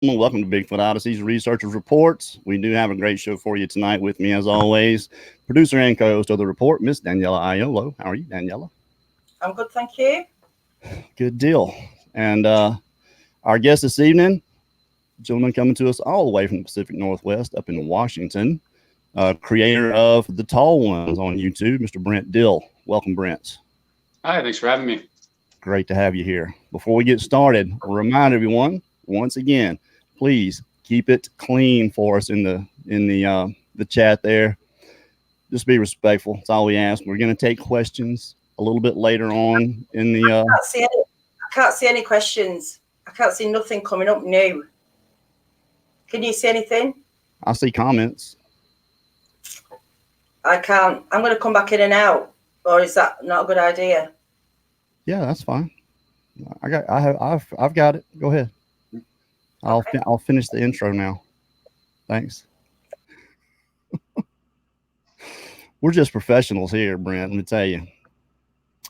Well, welcome to Bigfoot Odyssey's Researchers Reports. We do have a great show for you tonight. With me, as always, producer and co-host of the report, Miss Daniela Iolo. How are you, Daniela? I'm good, thank you. Good deal. And our guest this evening, gentleman coming to us all the way from the Pacific Northwest up in Washington, creator of The Tall Ones on YouTube, Mr. Brent Dill. Welcome, Brent. Hi, thanks for having me. Great to have you here. Before we get started, we'll remind everyone once again, please keep it clean for us in the chat there. Just be respectful. That's all we ask. We're going to take questions a little bit later on in the. I can't see any questions. I can't see nothing coming up new. Can you see anything? I see comments. I can't. I'm going to come back in and out. Or is that not a good idea? Yeah, that's fine. I've got it. Go ahead. I'll finish the intro now. Thanks. We're just professionals here, Brent. Let me tell you.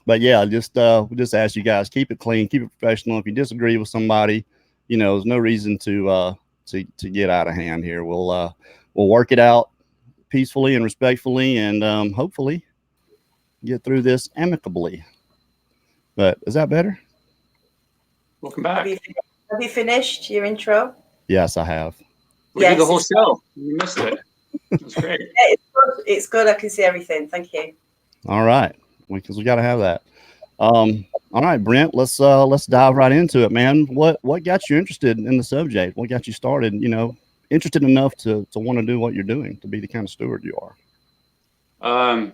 But yeah, just ask you guys, keep it clean, keep it professional. If you disagree with somebody, there's no reason to get out of hand here. We'll work it out peacefully and respectfully, and hopefully get through this amicably. But is that better? Welcome back. Have you finished your intro? Yes, I have. We did the whole show. You missed it. It was great. Yeah, it's good. I can see everything. Thank you. All right, because we got to have that. All right, Brent. Let's dive right into it, man. What got you interested in the subject? What got you started? Interested enough to want to do what you're doing, to be the kind of steward you are.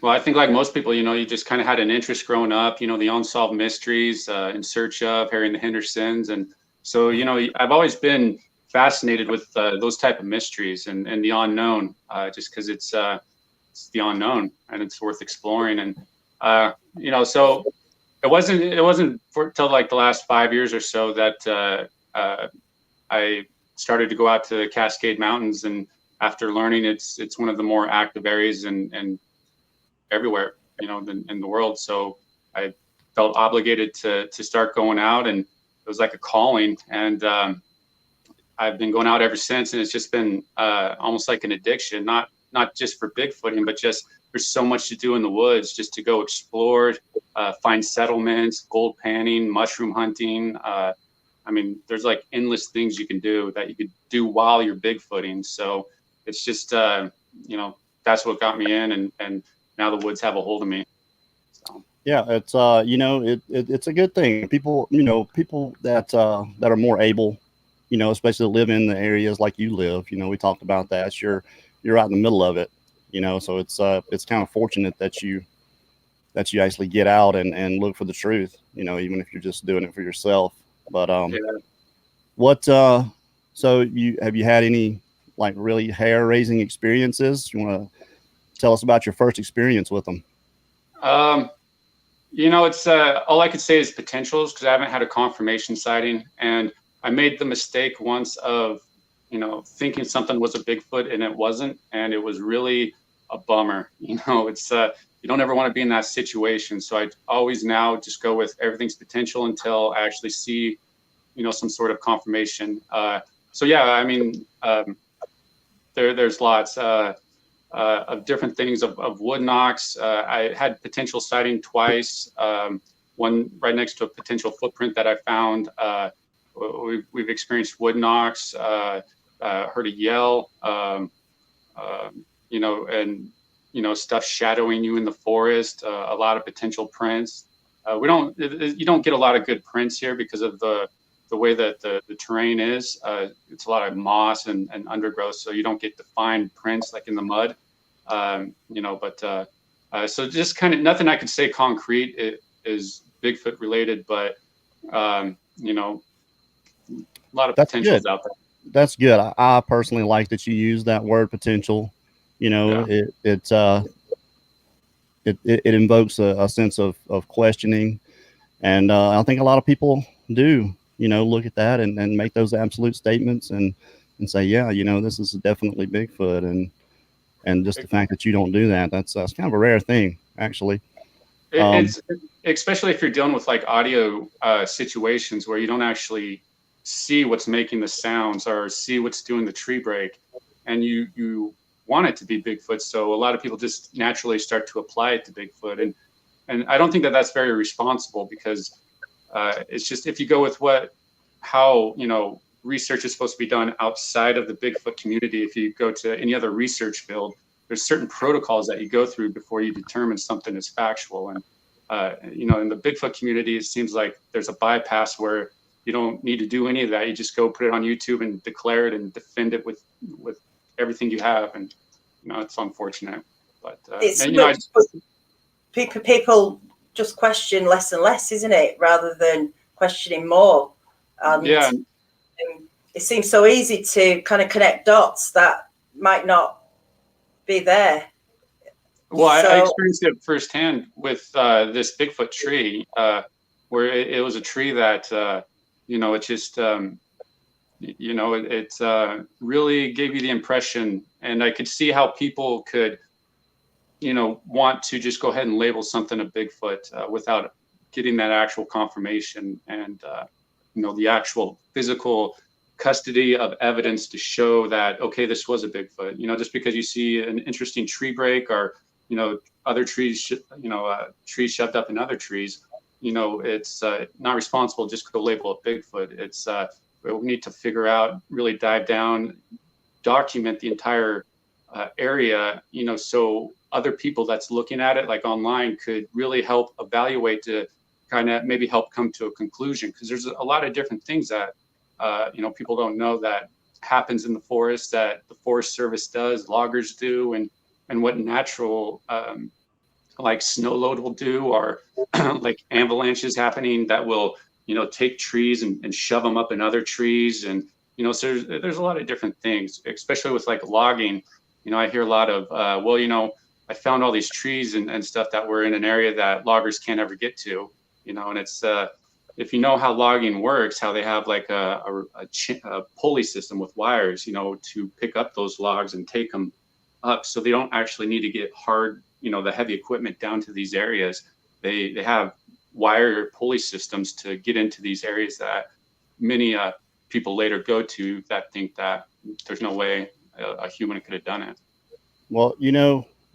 Well, I think like most people, you just kind of had an interest growing up, the unsolved mysteries, In Search of, Harry and the Hendersons. And so, I've always been fascinated with those type of mysteries and the unknown, just because it's the unknown and it's worth exploring. And, so it wasn't till like the last 5 years or so that I started to go out to the Cascade Mountains. And after learning it's one of the more active areas and everywhere, in the world. So I felt obligated to start going out, and it was like a calling. And I've been going out ever since, and it's just been almost like an addiction, not just for Bigfooting, but just there's so much to do in the woods, just to go explore, find settlements, gold panning, mushroom hunting. There's like endless things you can do that you could do while you're Bigfooting. So it's just, that's what got me in, and now the woods have a hold of me. So. Yeah, it's it's a good thing. People that are more able, especially live in the areas like you live. We talked about that. You're right in the middle of it. So it's kind of fortunate that you actually get out and look for the truth. Even if you're just doing it for yourself. But yeah. So have you had any like really hair raising experiences? You want to tell us about your first experience with them? It's all I could say is potentials, because I haven't had a confirmation sighting, and I made the mistake once of, thinking something was a Bigfoot and it wasn't, and it was really a bummer. It's you don't ever want to be in that situation. So I always now just go with everything's potential until I actually see, some sort of confirmation. So yeah, there's lots. Of different things of wood knocks. I had potential sighting twice. One right next to a potential footprint that I found. We've experienced wood knocks. Heard a yell. Stuff shadowing you in the forest. A lot of potential prints. You don't get a lot of good prints here because of the way that the terrain is. It's a lot of moss and undergrowth, so you don't get defined prints like in the mud. So just kind of nothing I could say concrete is Bigfoot related, but a lot of potentials out there. That's good. I personally like that you use that word potential. It invokes a sense of questioning, and I think a lot of people do look at that and make those absolute statements and say, yeah, this is definitely Bigfoot, and just the fact that you don't do that, that's kind of a rare thing, actually. It's especially if you're dealing with like audio situations where you don't actually see what's making the sounds or see what's doing the tree break, and you want it to be Bigfoot. So a lot of people just naturally start to apply it to Bigfoot, and I don't think that that's very responsible, because it's just, if you go with how research is supposed to be done outside of the Bigfoot community, if you go to any other research field, there's certain protocols that you go through before you determine something is factual. And in the Bigfoot community, it seems like there's a bypass where you don't need to do any of that. You just go put it on YouTube and declare it and defend it with everything you have. And it's unfortunate, but people just question less and less, isn't it, rather than questioning more. Yeah. It seems so easy to kind of connect dots that might not be there. Well, I experienced it firsthand with this Bigfoot tree, where it was a tree that, it just, it really gave you the impression, and I could see how people could, want to just go ahead and label something a Bigfoot without getting that actual confirmation and, the actual physical custody of evidence to show that, okay, this was a Bigfoot. Just because you see an interesting tree break or, other trees, trees shoved up in other trees, it's not responsible just to label it Bigfoot. It's we need to figure out, really dive down, document the entire area, so other people that's looking at it, like online, could really help evaluate to kind of maybe help come to a conclusion. Because there's a lot of different things that people don't know that happens in the forest, that the Forest Service does, loggers do, and what natural like snow load will do, or like avalanches happening that will take trees and shove them up in other trees. And so there's a lot of different things, especially with like logging. I hear a lot of I found all these trees and stuff that were in an area that loggers can't ever get to, and it's if you know how logging works, how they have like a pulley system with wires, to pick up those logs and take them up, so they don't actually need to get hard, the heavy equipment down to these areas. They have wire pulley systems to get into these areas that many people later go to that think that there's no way a human could have done it. Well,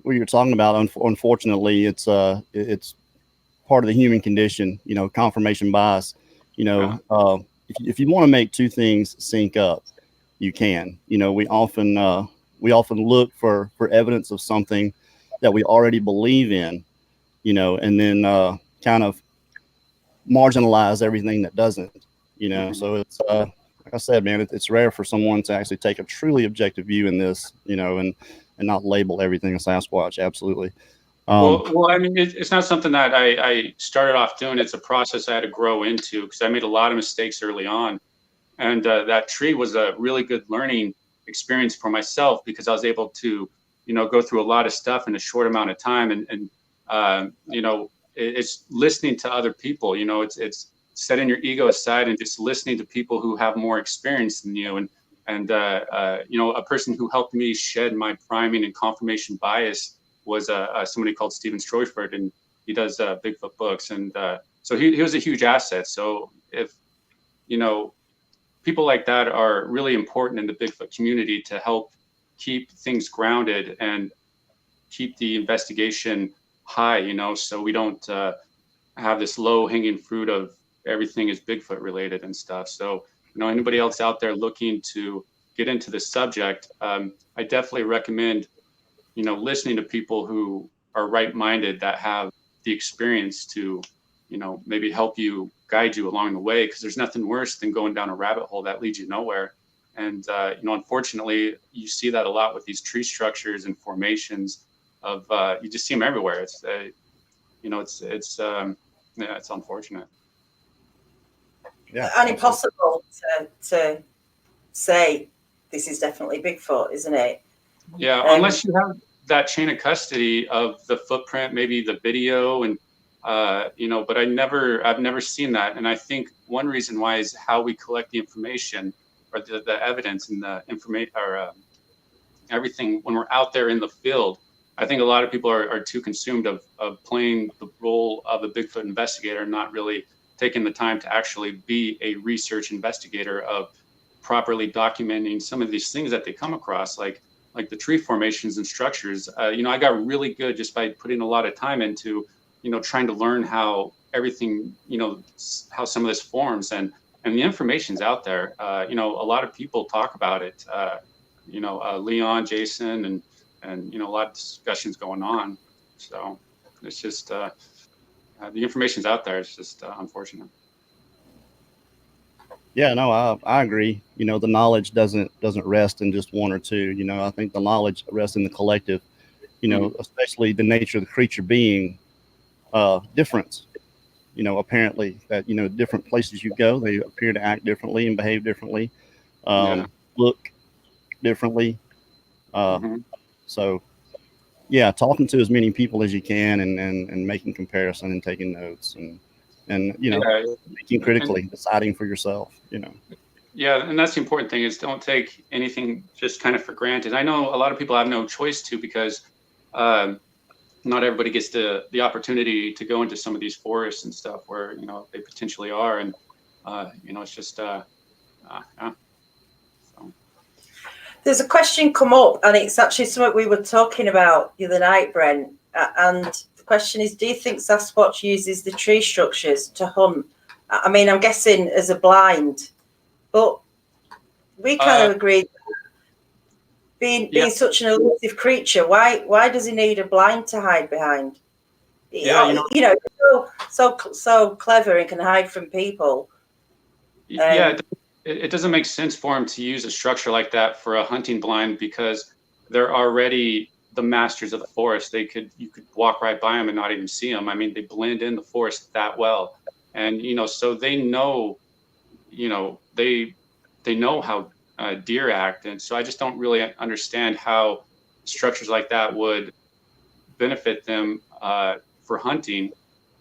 what you're talking about, unfortunately, it's part of the human condition, confirmation bias. If you want to make two things sync up, you can. We often look for evidence of something that we already believe in, and then kind of marginalize everything that doesn't. Mm-hmm. So it's like I said, man, it's rare for someone to actually take a truly objective view in this, and not label everything a Sasquatch. Absolutely. Well, I mean, it's not something that I started off doing. It's a process I had to grow into, because I made a lot of mistakes early on. And that tree was a really good learning experience for myself, because I was able to, go through a lot of stuff in a short amount of time. And it's listening to other people, it's setting your ego aside and just listening to people who have more experience than you. And a person who helped me shed my priming and confirmation bias was somebody called Stephen Stroyford, and he does Bigfoot books. And so he was a huge asset. So if, people like that are really important in the Bigfoot community to help keep things grounded and keep the investigation high, so we don't have this low hanging fruit of everything is Bigfoot related and stuff. So, anybody else out there looking to get into this subject, I definitely recommend, listening to people who are right-minded, that have the experience to, maybe help you, guide you along the way, because there's nothing worse than going down a rabbit hole that leads you nowhere. And, unfortunately, you see that a lot with these tree structures and formations of, you just see them everywhere. It's, it's unfortunate. Yeah, and impossible to say this is definitely Bigfoot, isn't it? Yeah, unless you have that chain of custody of the footprint, maybe the video, and but I've never seen that. And I think one reason why is how we collect the information, or the evidence and the information, or everything when we're out there in the field. I think a lot of people are too consumed of playing the role of a Bigfoot investigator, and not really taken the time to actually be a research investigator of properly documenting some of these things that they come across, like the tree formations and structures. I got really good just by putting a lot of time into, trying to learn how everything, how some of this forms, and the information's out there. A lot of people talk about it. Leon, Jason, and a lot of discussions going on. So it's just the information's out there. It's just unfortunate. Yeah, no, I agree. The knowledge doesn't rest in just one or two. I think the knowledge rests in the collective. Especially the nature of the creature being different. Apparently that different places you go, they appear to act differently and behave differently, look differently. So yeah, talking to as many people as you can, and making comparison and taking notes, and thinking critically, deciding for yourself. Yeah, and that's the important thing, is don't take anything just kind of for granted. I know a lot of people have no choice to, because not everybody gets the opportunity to go into some of these forests and stuff where they potentially are, and it's just So. There's a question come up, and it's actually something we were talking about the other night, Brent. And the question is, do you think Sasquatch uses the tree structures to hunt? I mean, I'm guessing as a blind, but we kind of agreed. Being such an elusive creature, why does he need a blind to hide behind? Yeah, so clever and can hide from people. It doesn't make sense for him to use a structure like that for a hunting blind, because they're already the masters of the forest. You could walk right by them and not even see them. I mean, they blend in the forest that well, and so they know, they know how deer act, and so I just don't really understand how structures like that would benefit them for hunting,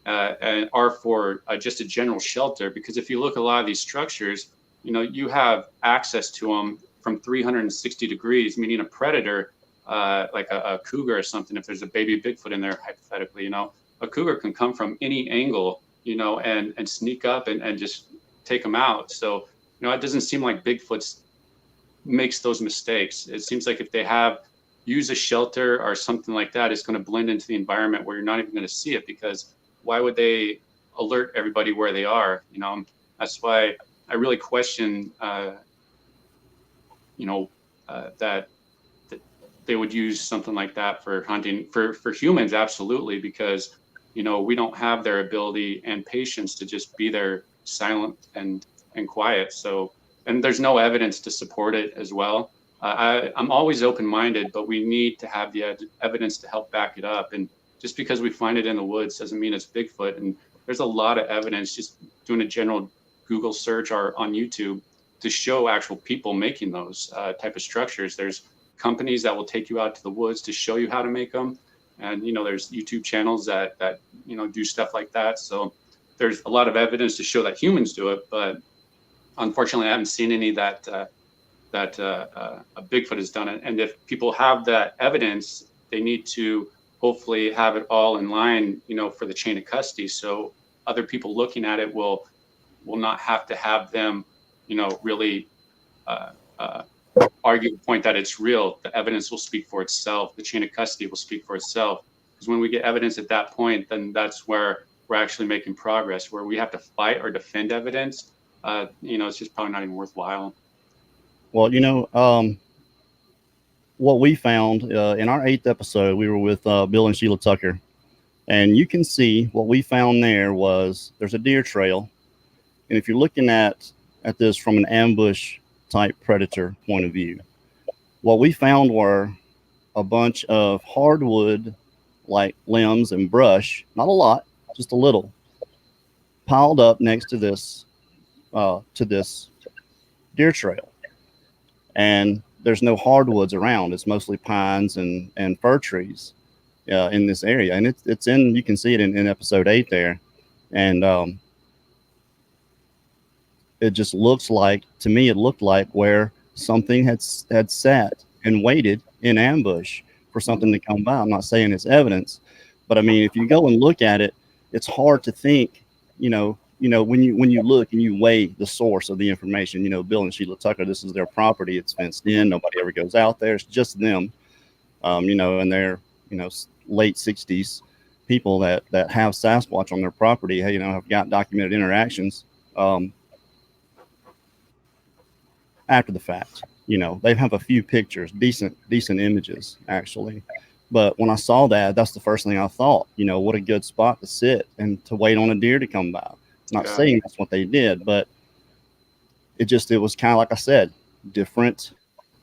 and are for just a general shelter. Because if you look at a lot of these structures, you have access to them from 360 degrees, meaning a predator, like a cougar or something. If there's a baby Bigfoot in there, hypothetically, a cougar can come from any angle, and sneak up and just take them out. So, it doesn't seem like Bigfoot makes those mistakes. It seems like if they use a shelter or something like that, it's going to blend into the environment where you're not even going to see it, because why would they alert everybody where they are? That's why I really question, that they would use something like that for hunting. For humans, absolutely, because we don't have their ability and patience to just be there silent and quiet. So, and there's no evidence to support it as well. I'm always open-minded, but we need to have the evidence to help back it up. And just because we find it in the woods doesn't mean it's Bigfoot. And there's a lot of evidence, just doing a general Google search or on YouTube, to show actual people making those type of structures. There's companies that will take you out to the woods to show you how to make them. And, there's YouTube channels that do stuff like that. So there's a lot of evidence to show that humans do it, but unfortunately I haven't seen any that a Bigfoot has done it. And if people have that evidence, they need to hopefully have it all in line, for the chain of custody. So other people looking at it will not have to have them, really argue the point that it's real. The evidence will speak for itself. The chain of custody will speak for itself. Because when we get evidence at that point, then that's where we're actually making progress. Where we have to fight or defend evidence, it's just probably not even worthwhile. Well, what we found in our 8th episode, we were with Bill and Sheila Tucker, and you can see what we found there was there's a deer trail. And if you're looking at this from an ambush type predator point of view, what we found were a bunch of hardwood like limbs and brush, not a lot, just a little, piled up next to this deer trail. And there's no hardwoods around. It's mostly pines and fir trees in this area. And it's in, you can see it in episode 8 there. And it just looks like, to me, it looked like where something had sat and waited in ambush for something to come by. I'm not saying it's evidence, but I mean, if you go and look at it, it's hard to think, when you look and you weigh the source of the information, Bill and Sheila Tucker, this is their property. It's fenced in. Nobody ever goes out there. It's just them, and they're, late 60s people that have Sasquatch on their property, have got documented interactions after the fact. They have a few pictures, decent images, actually. But when I saw that, that's the first thing I thought, what a good spot to sit and to wait on a deer to come by. Not saying that's what they did, but it was kind of like I said, different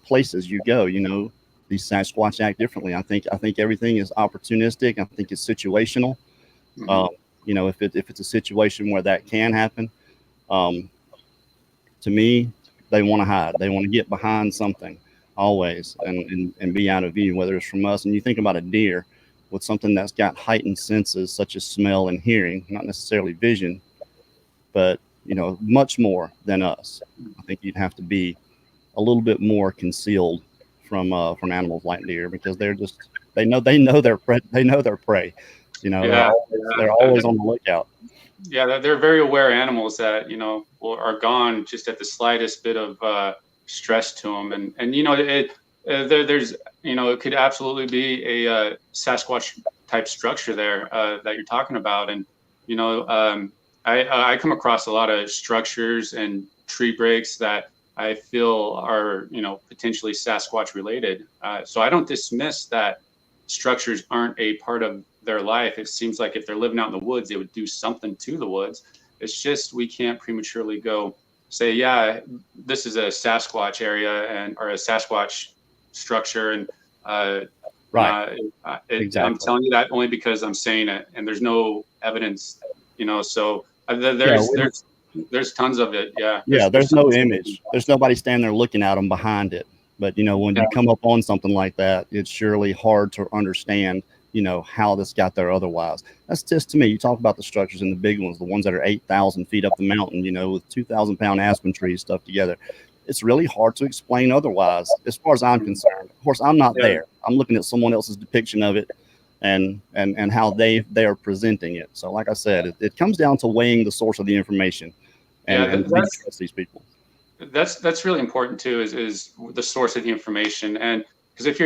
places you go, these Sasquatch act differently. I think everything is opportunistic. I think it's situational. If it's a situation where that can happen, to me, they want to hide. They want to get behind something always and be out of view, whether it's from us. And you think about a deer with something that's got heightened senses such as smell and hearing, not necessarily vision, but much more than us. I think you'd have to be a little bit more concealed from animals like deer, because they know their prey. They're always on the lookout. Yeah, they're very aware animals that are gone just at the slightest bit of stress to them, and there's it could absolutely be a Sasquatch type structure there that you're talking about, and I come across a lot of structures and tree breaks that I feel are potentially Sasquatch related. So I don't dismiss that structures aren't a part of their life. It seems like if they're living out in the woods, they would do something to the woods. It's just we can't prematurely go say, yeah, this is a Sasquatch area or a Sasquatch structure, and exactly. I'm telling you that only because I'm saying it, and there's no evidence, So there's tons of it. Yeah. There's no image. There's nobody standing there looking at them behind it. But when you come up on something like that, it's surely hard to understand how this got there otherwise. That's just, to me, you talk about the structures and the big ones, the ones that are 8,000 feet up the mountain, with 2,000-pound aspen trees stuck together. It's really hard to explain otherwise, as far as I'm concerned. Of course, I'm not there. I'm looking at someone else's depiction of it and how they are presenting it. So like I said, it comes down to weighing the source of the information and trust these people. That's really important too, is the source of the information. And because if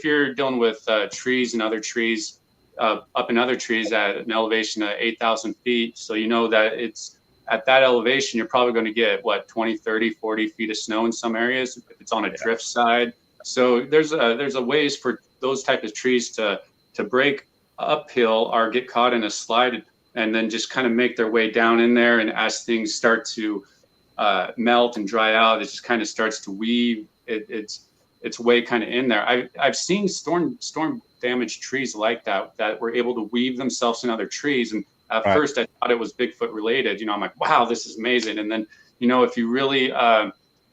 you're dealing with trees and other trees up in other trees at an elevation of 8,000 feet, so that it's at that elevation, you're probably going to get 20, 30, 40 feet of snow in some areas if it's on a drift side. So there's a ways for those type of trees to break uphill or get caught in a slide and then just kind of make their way down in there. And as things start to melt and dry out, it just kind of starts to weave its way kind of in there. I've seen storm damaged trees like that were able to weave themselves in other trees. And at first I thought it was Bigfoot related. I'm like, wow, this is amazing. And then, if you really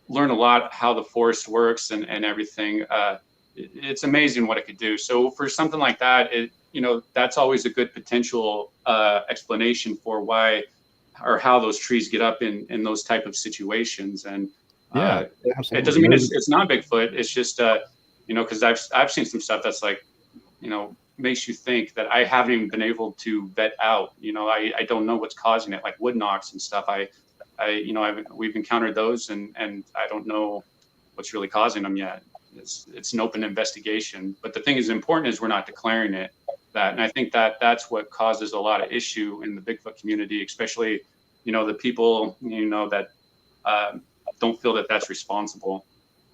learn a lot how the forest works and everything, it's amazing what it could do. So for something like that, that's always a good potential explanation for why or how those trees get up in those type of situations. And it doesn't mean it's not Bigfoot. It's just because I've seen some stuff that's like makes you think that I haven't even been able to vet out. I don't know what's causing it, like wood knocks and stuff. We've encountered those, and I don't know what's really causing them yet. It's an open investigation. But the thing is important is we're not declaring it that, and I think that's what causes a lot of issue in the Bigfoot community, especially the people that don't feel that that's responsible,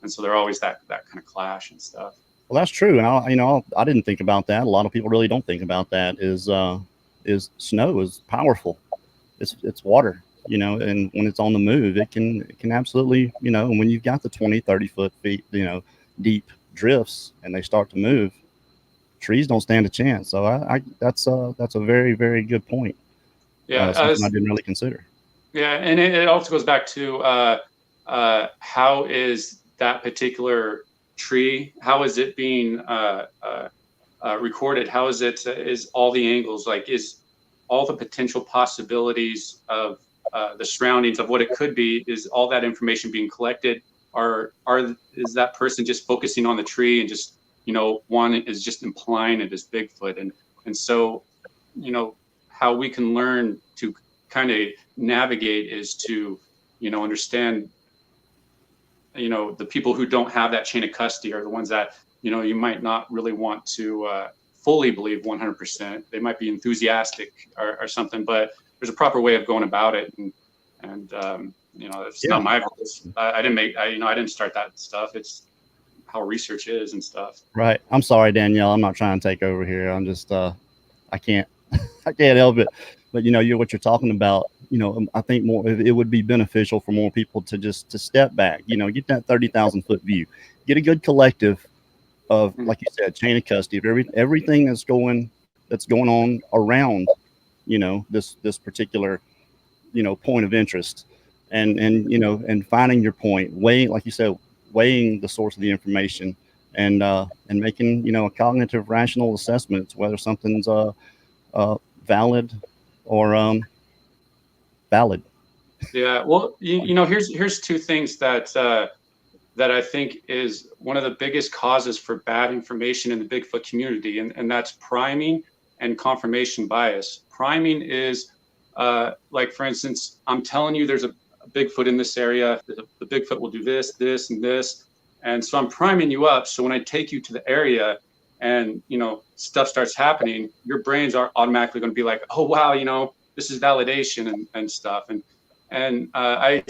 and so they're always that kind of clash and stuff. Well, that's true, and I didn't think about that. A lot of people really don't think about that. Is snow is powerful. It's water, and when it's on the move, it can absolutely, when you've got the 20, 30 feet, deep drifts and they start to move, trees don't stand a chance. So that's a very, very good point. Yeah, something I didn't really consider. Yeah, and it also goes back to how is that particular tree? How is it being recorded? How is it? Is all the angles, like, is all the potential possibilities of the surroundings of what it could be? Is all that information being collected, or is that person just focusing on the tree and just one is just implying it is Bigfoot? And so how we can learn to kind of navigate is to, understand, the people who don't have that chain of custody are the ones that, you might not really want to fully believe 100%. They might be enthusiastic or something, but there's a proper way of going about it. And it's not my voice. I didn't start that stuff. It's how research is and stuff. Right. I'm sorry, Danielle. I'm not trying to take over here. I'm just, I can't help it. But what you're talking about, I think it would be beneficial for more people to step back, get that 30,000 foot view, get a good collective of, like you said, chain of custody of everything that's going on around, this particular, point of interest, and finding your point, weighing, like you said, weighing the source of the information, and making, a cognitive, rational assessment whether something's valid or valid. Yeah. Well, here's two things that I think is one of the biggest causes for bad information in the Bigfoot community, and that's priming and confirmation bias. Priming is like, for instance, I'm telling you there's a Bigfoot in this area. The Bigfoot will do this, this, and this. And so I'm priming you up. So when I take you to the area and, stuff starts happening, your brains are automatically going to be like, oh, wow, this is validation and stuff. And I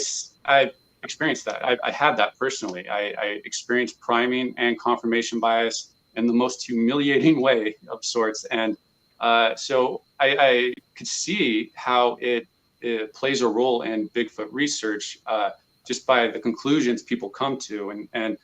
experienced that. I had that personally. I experienced priming and confirmation bias in the most humiliating way of sorts. And so I could see how it plays a role in Bigfoot research just by the conclusions people come to. And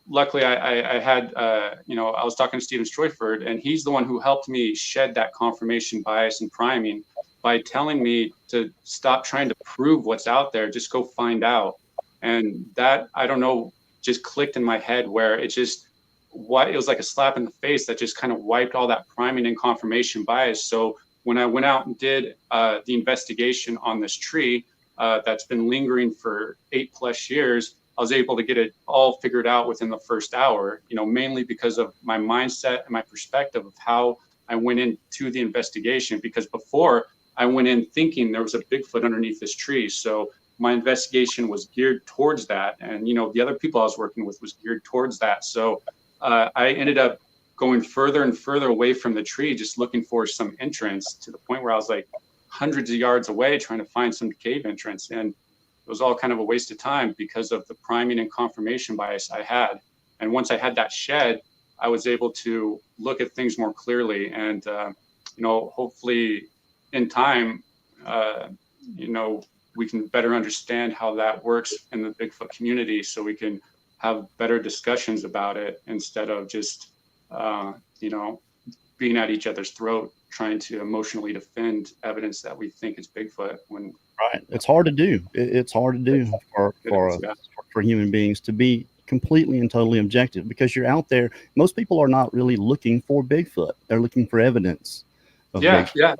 luckily I had, I was talking to Stephen Stroyford, and he's the one who helped me shed that confirmation bias and priming by telling me to stop trying to prove what's out there, just go find out. And that, I don't know, just clicked in my head, where it was like a slap in the face that just kind of wiped all that priming and confirmation bias. So when I went out and did the investigation on this tree that's been lingering for 8+ years, I was able to get it all figured out within the first hour, mainly because of my mindset and my perspective of how I went into the investigation. Because before, I went in thinking there was a Bigfoot underneath this tree. So my investigation was geared towards that. And, the other people I was working with was geared towards that. So I ended up going further and further away from the tree, just looking for some entrance, to the point where I was like hundreds of yards away trying to find some cave entrance. And it was all kind of a waste of time because of the priming and confirmation bias I had. And once I had that shed, I was able to look at things more clearly. And, hopefully in time, we can better understand how that works in the Bigfoot community, so we can have better discussions about it, instead of just, being at each other's throat, trying to emotionally defend evidence that we think is Bigfoot. When right, it's hard to do. It's hard to do for human beings to be completely and totally objective, because you're out there. Most people are not really looking for Bigfoot; they're looking for evidence. Bigfoot.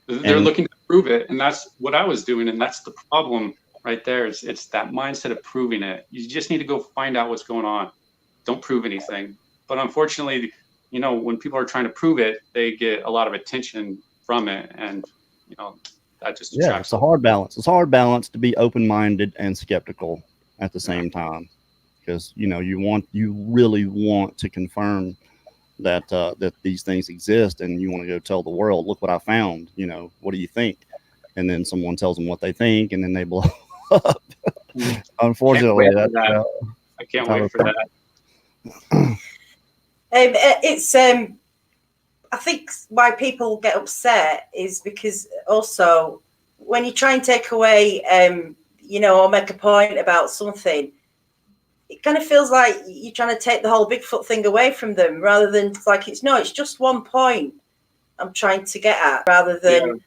They're looking to prove it, and that's what I was doing, and that's the problem right there. It's that mindset of proving it. You just need to go find out what's going on. Don't prove anything. But unfortunately, when people are trying to prove it, they get a lot of attention from it, and that just attracts. It's a hard balance. It's a hard balance to be open-minded and skeptical at the same time, because you really want to confirm that these things exist, and you want to go tell the world, look what I found. What do you think? And then someone tells them what they think, and then they blow up. Unfortunately, I can't wait for that. It's I think why people get upset is because also when you try and take away or make a point about something, it kind of feels like you're trying to take the whole Bigfoot thing away from them, rather than it's just one point I'm trying to get at, rather than I'm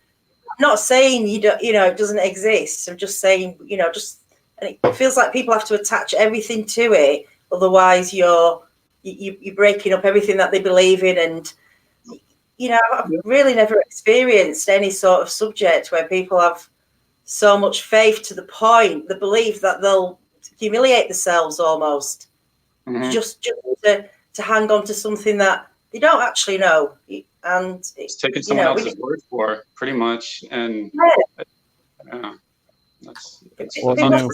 not saying it doesn't exist. I'm just saying, and it feels like people have to attach everything to it. Otherwise you're breaking up everything that they believe in. And, I've really never experienced any sort of subject where people have so much faith to the point, the belief that they'll humiliate themselves almost, just to hang on to something that they don't actually know, and It's taking someone else's word for, pretty much, and yeah, that's Well, and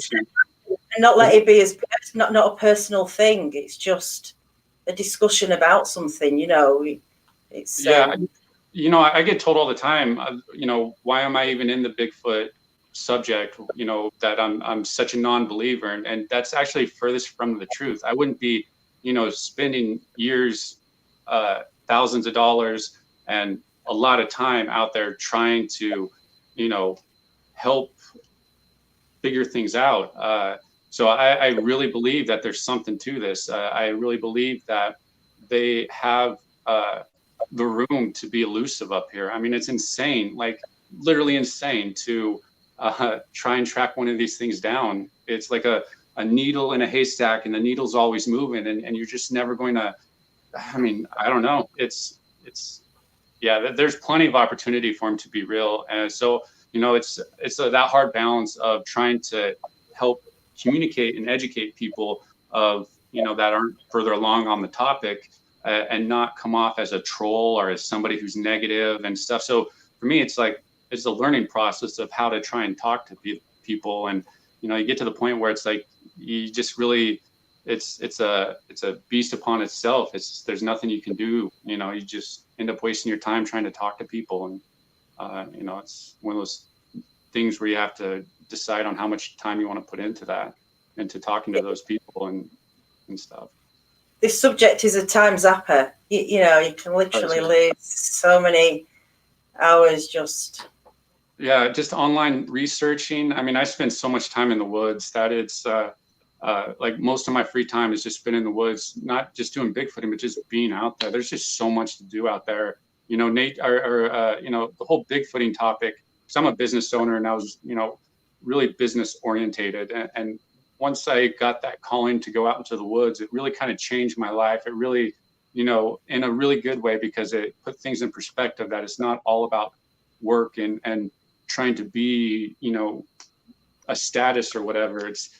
not let it be as not a personal thing. It's just a discussion about something. It's I get told all the time, why am I even in the Bigfoot subject? That I'm such a non-believer, and that's actually furthest from the truth. I wouldn't be, spending years, thousands of dollars, and a lot of time out there trying to, help figure things out. So I really believe that there's something to this. I really believe that they have the room to be elusive up here. I mean, it's insane, like literally insane to try and track one of these things down. It's like a needle in a haystack, and the needle's always moving, and you're just never going to, I mean, I don't know. There's plenty of opportunity for them to be real. And so, it's that hard balance of trying to help communicate and educate people of, that aren't further along on the topic, and not come off as a troll or as somebody who's negative and stuff. So for me, it's a learning process of how to try and talk to people. And, you get to the point where it's like, you just really, it's a beast upon itself. There's nothing you can do. You just end up wasting your time trying to talk to people. And, it's one of those things where you have to decide on how much time you want to put into that, into talking to those people and stuff. This subject is a time zapper. You can literally lose so many hours just. Yeah, just online researching. I mean, I spend so much time in the woods that it's like most of my free time is just spent in the woods, not just doing Bigfooting, but just being out there. There's just so much to do out there. Nate, the whole Bigfooting topic, because I'm a business owner and I was, really business orientated. And once I got that calling to go out into the woods, it really kind of changed my life. It really, in a really good way, because it put things in perspective that it's not all about work and trying to be, a status or whatever. It's,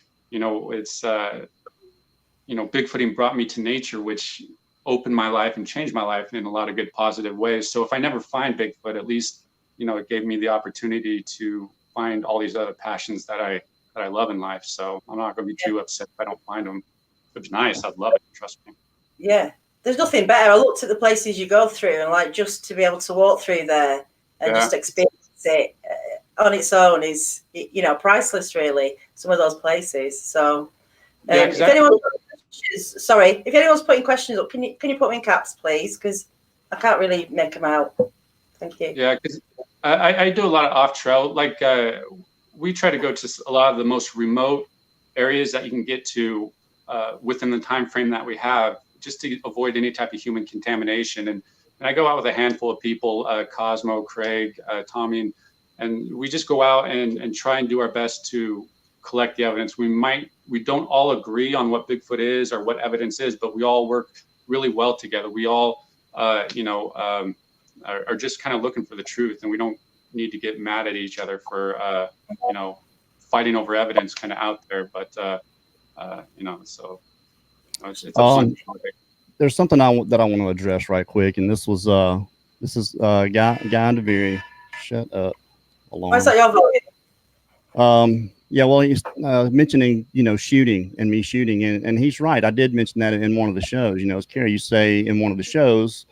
Bigfooting brought me to nature, which opened my life and changed my life in a lot of good, positive ways. So if I never find Bigfoot, at least, it gave me the opportunity to find all these other passions that I love in life. So I'm not going to be too upset if I don't find them. If it's nice, I'd love it. Trust me. Yeah. There's nothing better. I looked at the places you go through, and just to be able to walk through there and just experience it on its own is, priceless, really. Some of those places. So if anyone's putting questions up, can you put them in caps, please? Because I can't really make them out. Thank you. Yeah, because I do a lot of off trail. Like we try to go to a lot of the most remote areas that you can get to within the time frame that we have, just to avoid any type of human contamination. And I go out with a handful of people, Cosmo, Craig, Tommy, and we just go out and try and do our best to collect the evidence. We don't all agree on what Bigfoot is or what evidence is, but we all work really well together. We all, are just kind of looking for the truth, and we don't need to get mad at each other for, fighting over evidence kind of out there. But, so it's a fun topic. There's something that I want to address right quick, and this is Guy DeVere. Shut up. Why is that your vote? Yeah, well, he's mentioning, shooting and me shooting, and he's right. I did mention that in one of the shows. As Kerry, you say in one of the shows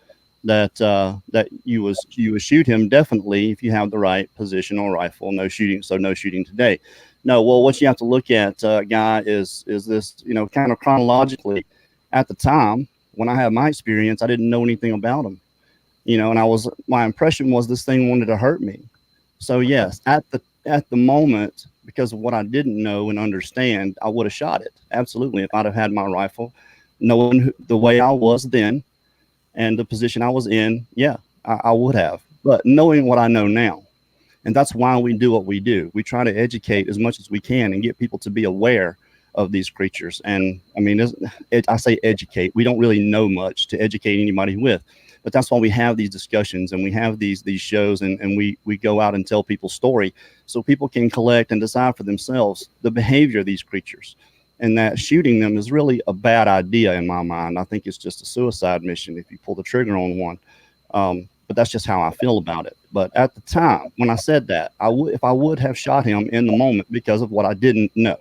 that you would shoot him definitely if you have the right position or rifle. No shooting, so no shooting today. No, well, what you have to look at, Guy, is this, kind of chronologically. At the time when I had my experience, I didn't know anything about him, and my impression was this thing wanted to hurt me. So yes, at the moment, because of what I didn't know and understand, I would have shot it. Absolutely. If I'd have had my rifle, knowing the way I was then and the position I was in, yeah, I would have. But knowing what I know now, and that's why we do what we do. We try to educate as much as we can and get people to be aware of these creatures. And I mean, I say educate. We don't really know much to educate anybody with. But that's why we have these discussions and we have these shows, and we go out and tell people's story so people can collect and decide for themselves the behavior of these creatures. and that shooting them is really a bad idea in my mind. I think it's just a suicide mission if you pull the trigger on one. But that's just how I feel about it. But at the time when I said that, if I would have shot him in the moment because of what I didn't know.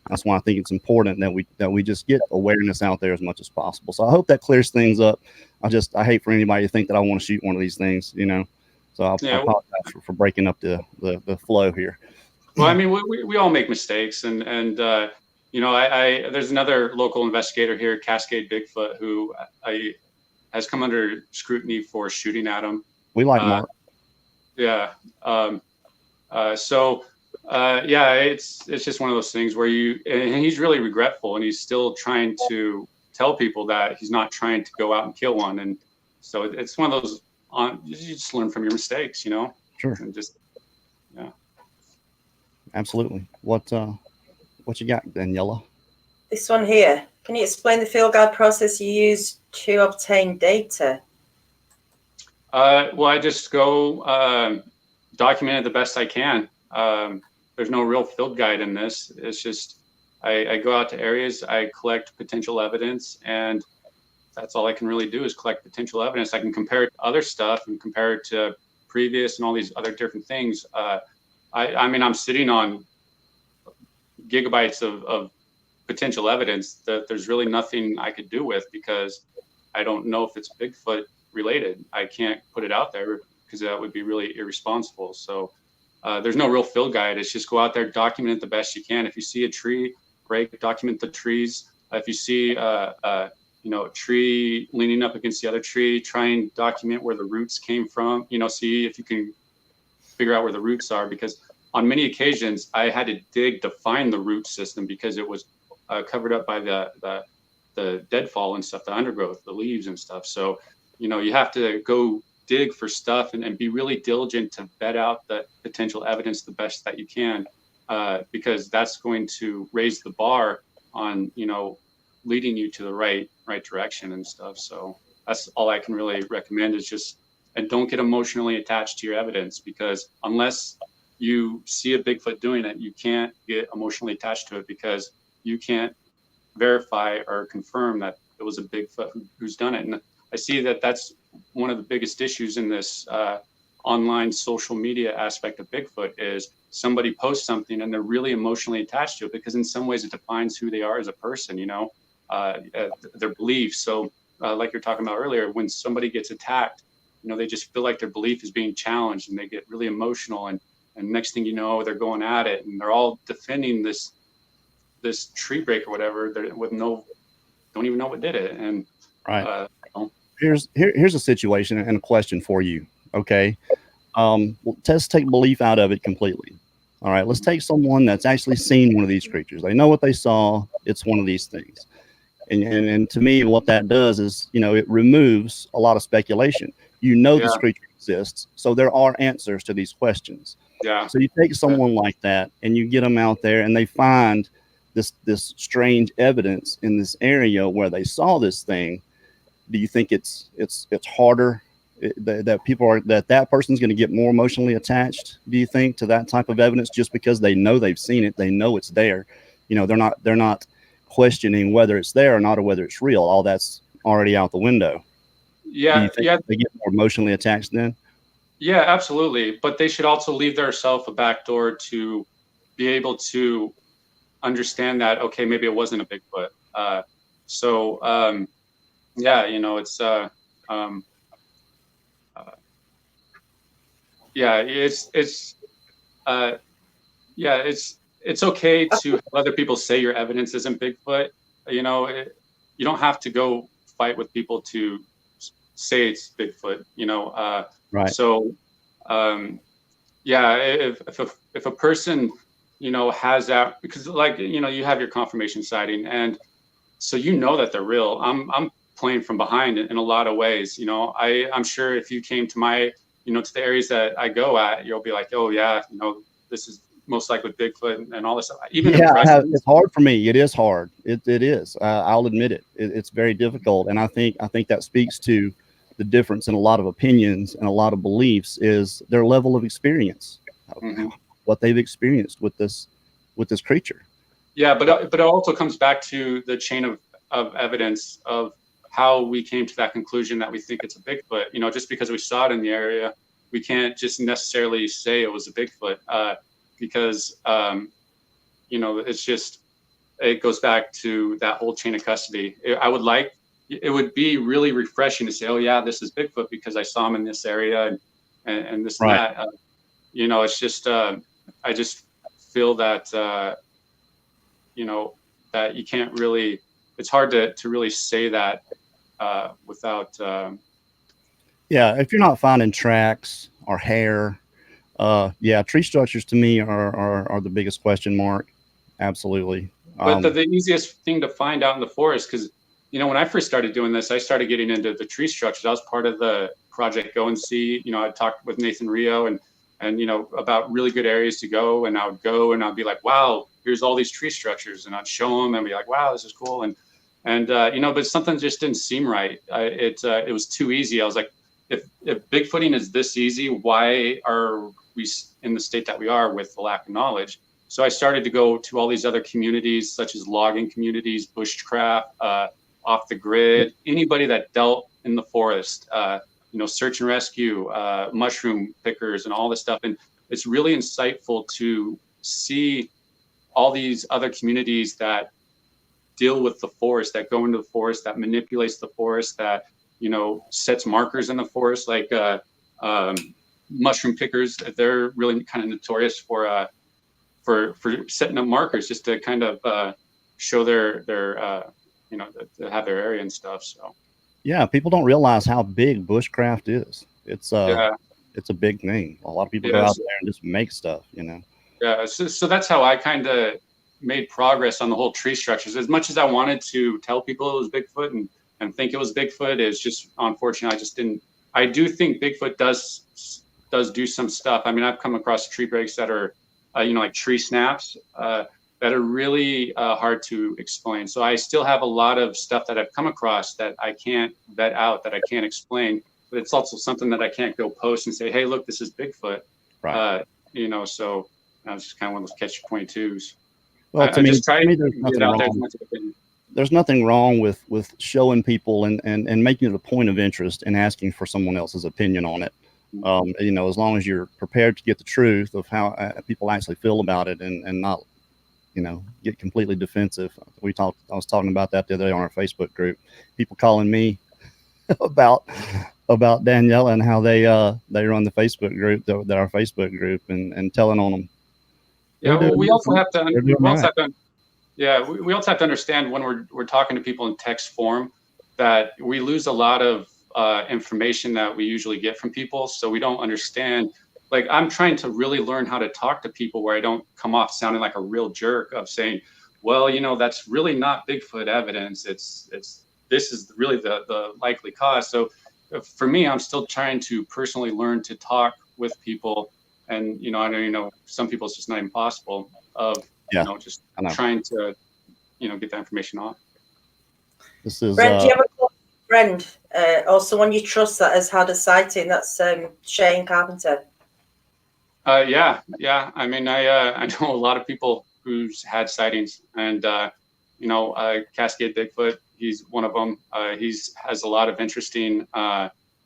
That's why I think it's important that we just get awareness out there as much as possible. So I hope that clears things up. I hate for anybody to think that I want to shoot one of these things, you know. So I apologize for breaking up the flow here. Well, I mean, we all make mistakes, and you know, I there's another local investigator here, Cascade Bigfoot, who has come under scrutiny for shooting at him. We like Mark. Yeah. Yeah, it's just one of those things where and he's really regretful, and he's still trying to tell people that he's not trying to go out and kill one. And so it's one of those, you just learn from your mistakes, you know? Sure. And just, yeah. Absolutely. What you got, Daniela? This one here. Can you explain the field guide process you use to obtain data? Well, I just go document it the best I can. There's no real field guide in this. It's just I go out to areas, I collect potential evidence, and that's all I can really do is collect potential evidence. I can compare it to other stuff and compare it to previous and all these other different things. I mean, I'm sitting on gigabytes of potential evidence that there's really nothing I could do with, because I don't know if it's Bigfoot related. I can't put it out there because that would be really irresponsible. So there's no real field guide. It's just go out there, document it the best you can. If you see a tree break, document the trees. If you see a tree leaning up against the other tree, try and document where the roots came from. You know, see if you can figure out where the roots are, because on many occasions I had to dig to find the root system because it was covered up by the deadfall and stuff, the undergrowth, the leaves and stuff. So, you know, you have to go dig for stuff and be really diligent to vet out the potential evidence the best that you can, because that's going to raise the bar on, you know, leading you to the right direction and stuff. So that's all I can really recommend, is just, and don't get emotionally attached to your evidence, because unless you see a Bigfoot doing it, you can't get emotionally attached to it, because you can't verify or confirm that it was a Bigfoot who's done it. And I see that that's one of the biggest issues in this online social media aspect of Bigfoot, is somebody posts something and they're really emotionally attached to it, because in some ways it defines who they are as a person, you know, their beliefs. So like you're talking about earlier, when somebody gets attacked, you know, they just feel like their belief is being challenged and they get really emotional, and next thing you know, they're going at it and they're all defending this tree break or whatever, don't even know what did it. And right. Here's a situation and a question for you. Okay. Let's take belief out of it completely. All right. Let's take someone that's actually seen one of these creatures. They know what they saw. It's one of these things. And to me, what that does is, you know, it removes a lot of speculation. You know, this creature exists, so there are answers to these questions. Yeah. So you take someone like that and you get them out there and they find this strange evidence in this area where they saw this thing. Do you think it's harder that person's going to get more emotionally attached, do you think, to that type of evidence, just because they know they've seen it, they know it's there? You know, they're not questioning whether it's there or not, or whether it's real. All that's already out the window. Yeah. Do you think they get more emotionally attached then? Yeah, absolutely. But they should also leave themselves a back door to be able to understand that, okay, maybe it wasn't a Bigfoot. Yeah, you know, it's it's okay to have other people say your evidence isn't Bigfoot. You know, you don't have to go fight with people to say it's Bigfoot, you know. Right. So if a person, you know, has that, because, like, you know, you have your confirmation sighting, and so you know that they're real. I'm playing from behind in a lot of ways. You know, I'm sure if you came to my, you know, to the areas that I go at, you'll be like, oh yeah, you know, this is most likely Bigfoot and all this stuff. Even it's hard for me. It is hard. It is. I'll admit it. It's very difficult, and I think that speaks to the difference in a lot of opinions and a lot of beliefs is their level of experience, what they've experienced with this creature. Yeah, but it also comes back to the chain of evidence of how we came to that conclusion that we think it's a Bigfoot. You know, just because we saw it in the area, we can't just necessarily say it was a Bigfoot because you know, it's just, it goes back to that whole chain of custody. It would be really refreshing to say, oh yeah, this is Bigfoot because I saw him in this area and this and Right. that. You know, it's just, I just feel that, you know, that you can't really, it's hard to really say that without. Yeah, if you're not finding tracks or hair, yeah, tree structures to me are the biggest question mark. Absolutely. But the easiest thing to find out in the forest, because, you know, when I first started doing this, I started getting into the tree structures. I was part of the project Go and See. You know, I talked with Nathan Rio and you know, about really good areas to go. And I would go and I'd be like, wow, here's all these tree structures. And I'd show them and be like, wow, this is cool. And you know, but something just didn't seem right. It was too easy. I was like, if Bigfooting is this easy, why are we in the state that we are with the lack of knowledge? So I started to go to all these other communities, such as logging communities, bushcraft, off the grid, anybody that dealt in the forest, you know, search and rescue, mushroom pickers, and all this stuff. And it's really insightful to see all these other communities that deal with the forest, that go into the forest, that manipulates the forest, that, you know, sets markers in the forest, like mushroom pickers. They're really kind of notorious for setting up markers just to kind of show their you know, to have their area and stuff. So yeah, people don't realize how big bushcraft is. yeah, It's a big thing. A lot of people go yeah, out there and just make stuff, you know. yeah. So that's how I kind of made progress on the whole tree structures. As much as I wanted to tell people it was Bigfoot and think it was Bigfoot, it's just unfortunate I just didn't. I do think Bigfoot does do some stuff. I mean, I've come across tree breaks that are you know, like tree snaps that are really hard to explain. So I still have a lot of stuff that I've come across that I can't vet out, that I can't explain, but it's also something that I can't go post and say, hey, look, this is Bigfoot. Right. You know, so that's just kind of one of those catch-22s. Well, I just try to me, to get out there as much as I can. there's nothing wrong with showing people and making it a point of interest and asking for someone else's opinion on it. You know, as long as you're prepared to get the truth of how people actually feel about it and not, you know, get completely defensive. I was talking about that the other day on our Facebook group. People calling me about Daniela and how they run the Facebook group, our Facebook group, and telling on them. Yeah, well, we also have to. Yeah, we also have to understand when we're talking to people in text form that we lose a lot of information that we usually get from people. So we don't understand. Like, I'm trying to really learn how to talk to people where I don't come off sounding like a real jerk of saying, well, you know, that's really not Bigfoot evidence. It's this is really the likely cause. So for me, I'm still trying to personally learn to talk with people. And, you know, I know, you know, some people it's just not impossible of, you know, just trying to, you know, get that information off. This is Brent, do you have a close friend or someone you trust that has had a sighting? That's Shane Carpenter. Yeah. I mean, I know a lot of people who's had sightings, and you know, Cascade Bigfoot, he's one of them. Has a lot of interesting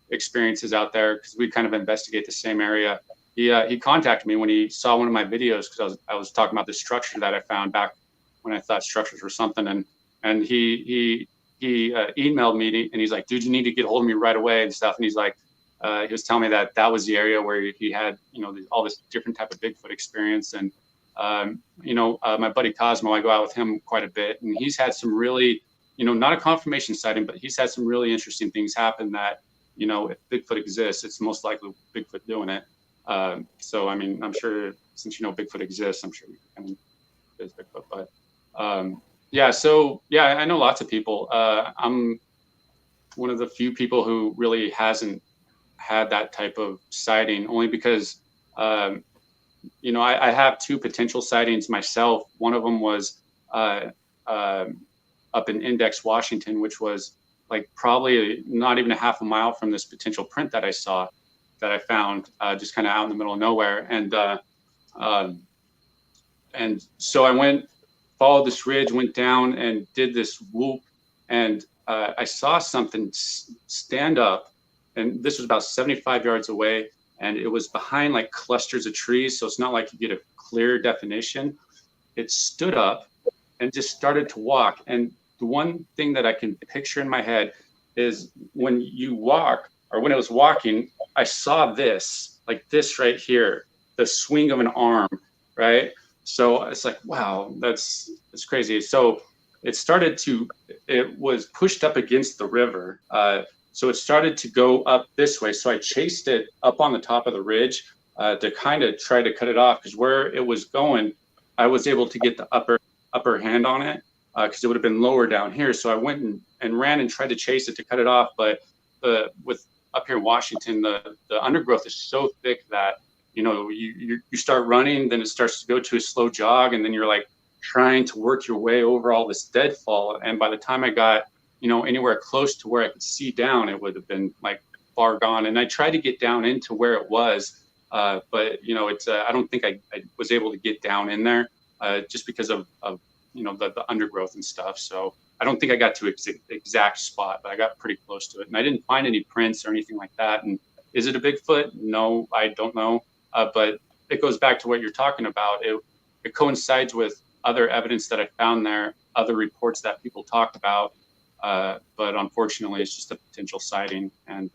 experiences out there because we kind of investigate the same area. He contacted me when he saw one of my videos because I was talking about this structure that I found back when I thought structures were something, and he emailed me and he's like, dude, you need to get a hold of me right away and stuff. And he's like, he was telling me that was the area where he had, you know, all this different type of Bigfoot experience. And you know, my buddy Cosmo, I go out with him quite a bit, and he's had some really, you know, not a confirmation sighting, but he's had some really interesting things happen that, you know, if Bigfoot exists, it's most likely Bigfoot doing it. So, I mean, I'm sure since, you know, Bigfoot exists, I'm sure we can is Bigfoot, but yeah, so yeah, I know lots of people. I'm one of the few people who really hasn't had that type of sighting, only because, you know, I have two potential sightings myself. One of them was up in Index, Washington, which was like probably not even a half a mile from this potential print that I saw, that I found just kind of out in the middle of nowhere. And so I went followed this ridge, went down and did this whoop. And I saw something stand up, and this was about 75 yards away. And it was behind like clusters of trees. So it's not like you get a clear definition. It stood up and just started to walk. And the one thing that I can picture in my head is when you walk, or when it was walking, I saw this, like this right here, the swing of an arm, right? So it's like, wow, that's crazy. So it was pushed up against the river. So it started to go up this way. So I chased it up on the top of the ridge to kind of try to cut it off, because where it was going, I was able to get the upper hand on it, because it would have been lower down here. So I went and ran and tried to chase it to cut it off. But with up here in Washington, the undergrowth is so thick that, you know, you start running, then it starts to go to a slow jog, and then you're like trying to work your way over all this deadfall. And by the time I got, you know, anywhere close to where I could see down, it would have been like far gone. And I tried to get down into where it was, but you know, it's I don't think I was able to get down in there just because of you know, the undergrowth and stuff. So I don't think I got to exact spot, but I got pretty close to it. And I didn't find any prints or anything like that. And is it a Bigfoot? No, I don't know. But it goes back to what you're talking about. It coincides with other evidence that I found there, other reports that people talk about. But unfortunately, it's just a potential sighting. And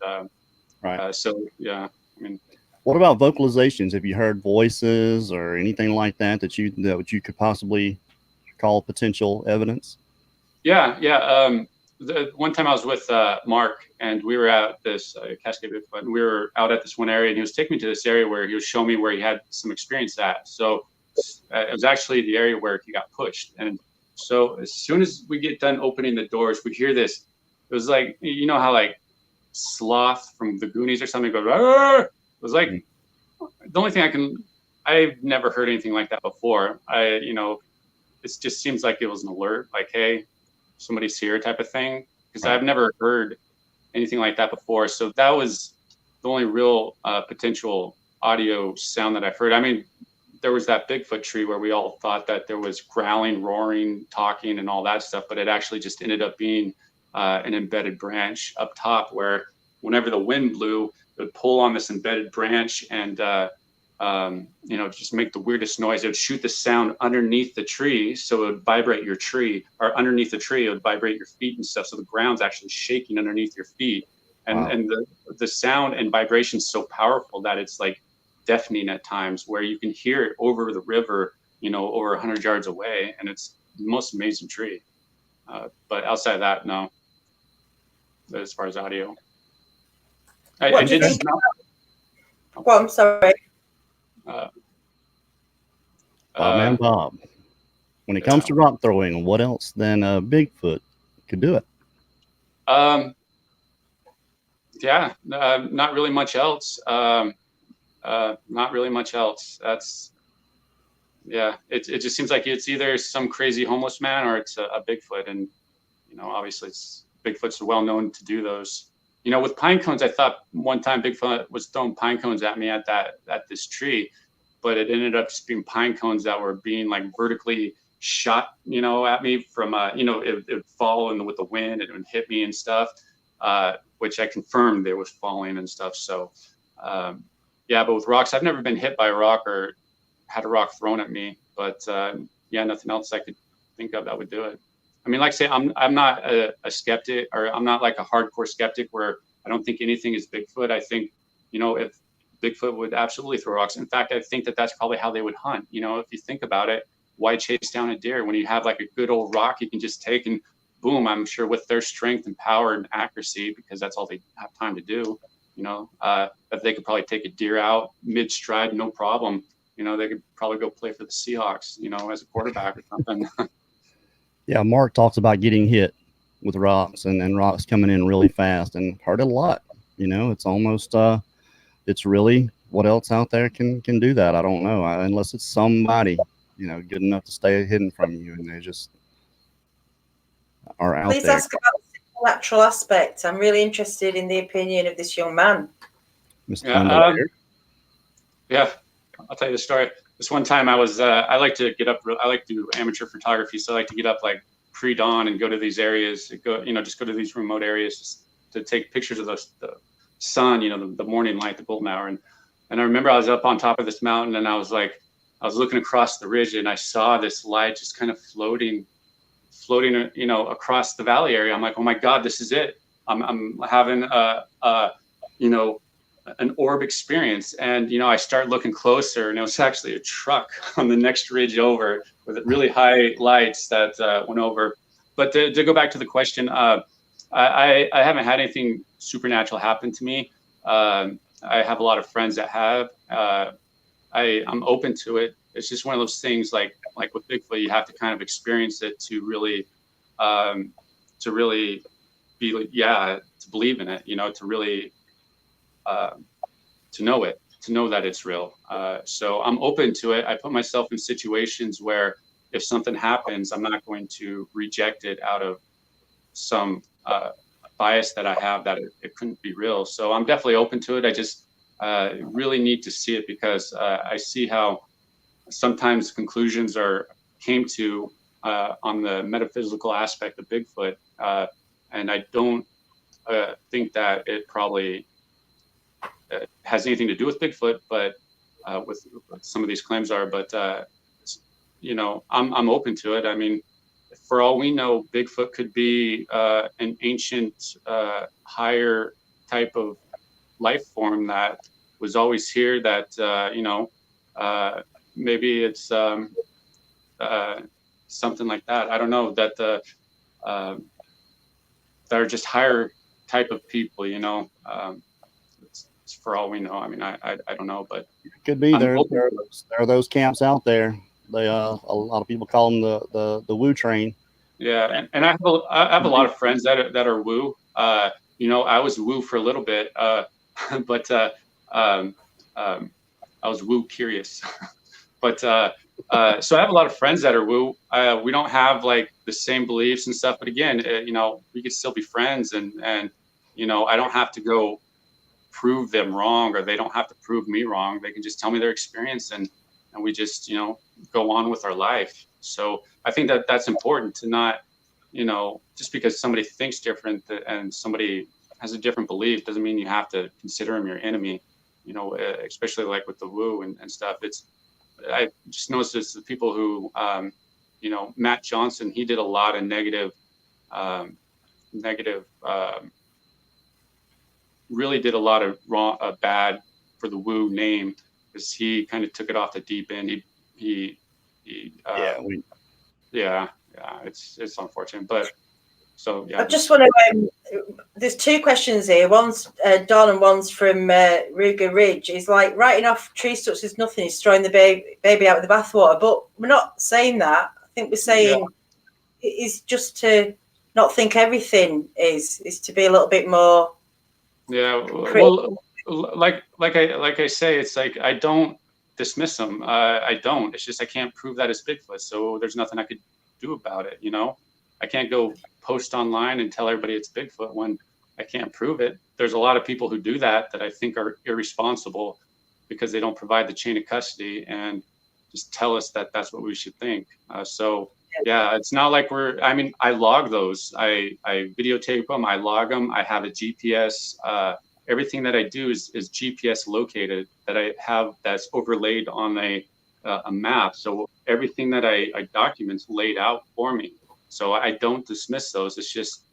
Right. so, yeah, I mean. What about vocalizations? Have you heard voices or anything like that that you could possibly call potential evidence? Yeah. The one time I was with Mark, and we were at this Cascade Bigfoot, and we were out at this one area, and he was taking me to this area where he was showing me where he had some experience at. So it was actually the area where he got pushed. And so as soon as we get done opening the doors, we hear this. It was like, you know how like Sloth from the Goonies or something goes, "Arr!" It was like the only thing I've never heard anything like that before. You know, it just seems like it was an alert, like, hey, somebody's here type of thing, because I've never heard anything like that before. So that was the only real potential audio sound that I've heard. I mean, there was that Bigfoot tree where we all thought that there was growling, roaring, talking, and all that stuff, but it actually just ended up being an embedded branch up top, where whenever the wind blew, it would pull on this embedded branch and you know, just make the weirdest noise. It would shoot the sound underneath the tree, so it would vibrate your tree, or underneath the tree, it would vibrate your feet and stuff. So the ground's actually shaking underneath your feet, and the sound and vibration is so powerful that it's like deafening at times, where you can hear it over the river, you know, over 100 yards away, and it's the most amazing tree. But outside of that, no. As far as audio, What do you think? Well, I'm sorry. Bob. When it comes to rock throwing, what else than Bigfoot could do it? Yeah, not really much else. Not really much else. That's, yeah, it just seems like it's either some crazy homeless man or it's a Bigfoot. And, you know, obviously Bigfoot's well known to do those. You know, with pine cones, I thought one time Bigfoot was throwing pine cones at me at this tree, but it ended up just being pine cones that were being like vertically shot, you know, at me from, you know, it would fall with the wind, and it would hit me and stuff, which I confirmed it was falling and stuff. So, yeah, but with rocks, I've never been hit by a rock or had a rock thrown at me, but yeah, nothing else I could think of that would do it. I mean, like I say, I'm not a skeptic, or I'm not like a hardcore skeptic where I don't think anything is Bigfoot. I think, you know, if Bigfoot would absolutely throw rocks. In fact, I think that's probably how they would hunt. You know, if you think about it, why chase down a deer when you have like a good old rock you can just take and boom, I'm sure with their strength and power and accuracy, because that's all they have time to do, you know, that they could probably take a deer out mid-stride, no problem. You know, they could probably go play for the Seahawks, you know, as a quarterback or something. Yeah, Mark talks about getting hit with rocks and rocks coming in really fast, and heard it a lot. You know, it's almost it's really, what else out there can do that? I don't know, unless it's somebody, you know, good enough to stay hidden from you, and they just are out there. Please ask about the supernatural aspect. I'm really interested in the opinion of this young man. Mr. Yeah, I'll tell you the story. this one time I was, I like to get up, I like to do amateur photography. So I like to get up like pre-dawn and go to these areas, just go to these remote areas just to take pictures of the sun, the morning light, the golden hour. And I remember I was up on top of this mountain and I was looking across the ridge and I saw this light just kind of floating, across the valley area. I'm like, oh my God, this is it. I'm having an orb experience. And, I start looking closer and it was actually a truck on the next ridge over with really high lights that went over. But to go back to the question, I haven't had anything supernatural happen to me. I have a lot of friends that have. I'm open to it. It's just one of those things like with Bigfoot, you have to kind of experience it to really be to believe in it, to really to know it, to know that it's real. So I'm open to it. I put myself in situations where if something happens, I'm not going to reject it out of some bias that I have that it couldn't be real. So I'm definitely open to it. I just really need to see it because I see how sometimes conclusions came to on the metaphysical aspect of Bigfoot, and I don't think that it probably has anything to do with Bigfoot, but with some of these claims are. But I'm open to it. I mean, for all we know, Bigfoot could be an ancient, higher type of life form that was always here. That maybe it's something like that. I don't know. That that are just higher type of people. It's for all we know. I mean, I don't know, but it could be there are those camps out there. They a lot of people call them the woo train. Yeah, and I have a lot of friends that are woo. I was woo for a little bit, but I was woo curious. But so I have a lot of friends that are woo. We don't have like the same beliefs and stuff, but again, we could still be friends, and I don't have to go prove them wrong, or they don't have to prove me wrong. They can just tell me their experience, and we just go on with our life. So I think that that's important to not, just because somebody thinks different and somebody has a different belief doesn't mean you have to consider them your enemy. Especially like with the woo and stuff. I just noticed it's the people who, Matt Johnson, he did a lot of negative, really did a lot of wrong, bad for the woo name, because he kind of took it off the deep end. It's unfortunate, but so yeah. I just want to. There's two questions here. One's Don and one's from Ruger Ridge. He's like, writing off tree structures is nothing. He's throwing the baby out with the bathwater. But we're not saying that. I think we're saying it's just to not think everything is to be a little bit more. Yeah. Well, like I say, it's like I don't dismiss them. I don't. It's just I can't prove that it's Bigfoot. So there's nothing I could do about it. I can't go post online and tell everybody it's Bigfoot when I can't prove it. There's a lot of people who do that I think are irresponsible because they don't provide the chain of custody and just tell us that that's what we should think. So yeah, it's not like I log those. I videotape them. I log them. I have a GPS. Everything that I do is GPS located that I have that's overlaid on a map. So everything that I document's laid out for me. So I don't dismiss those. It's just,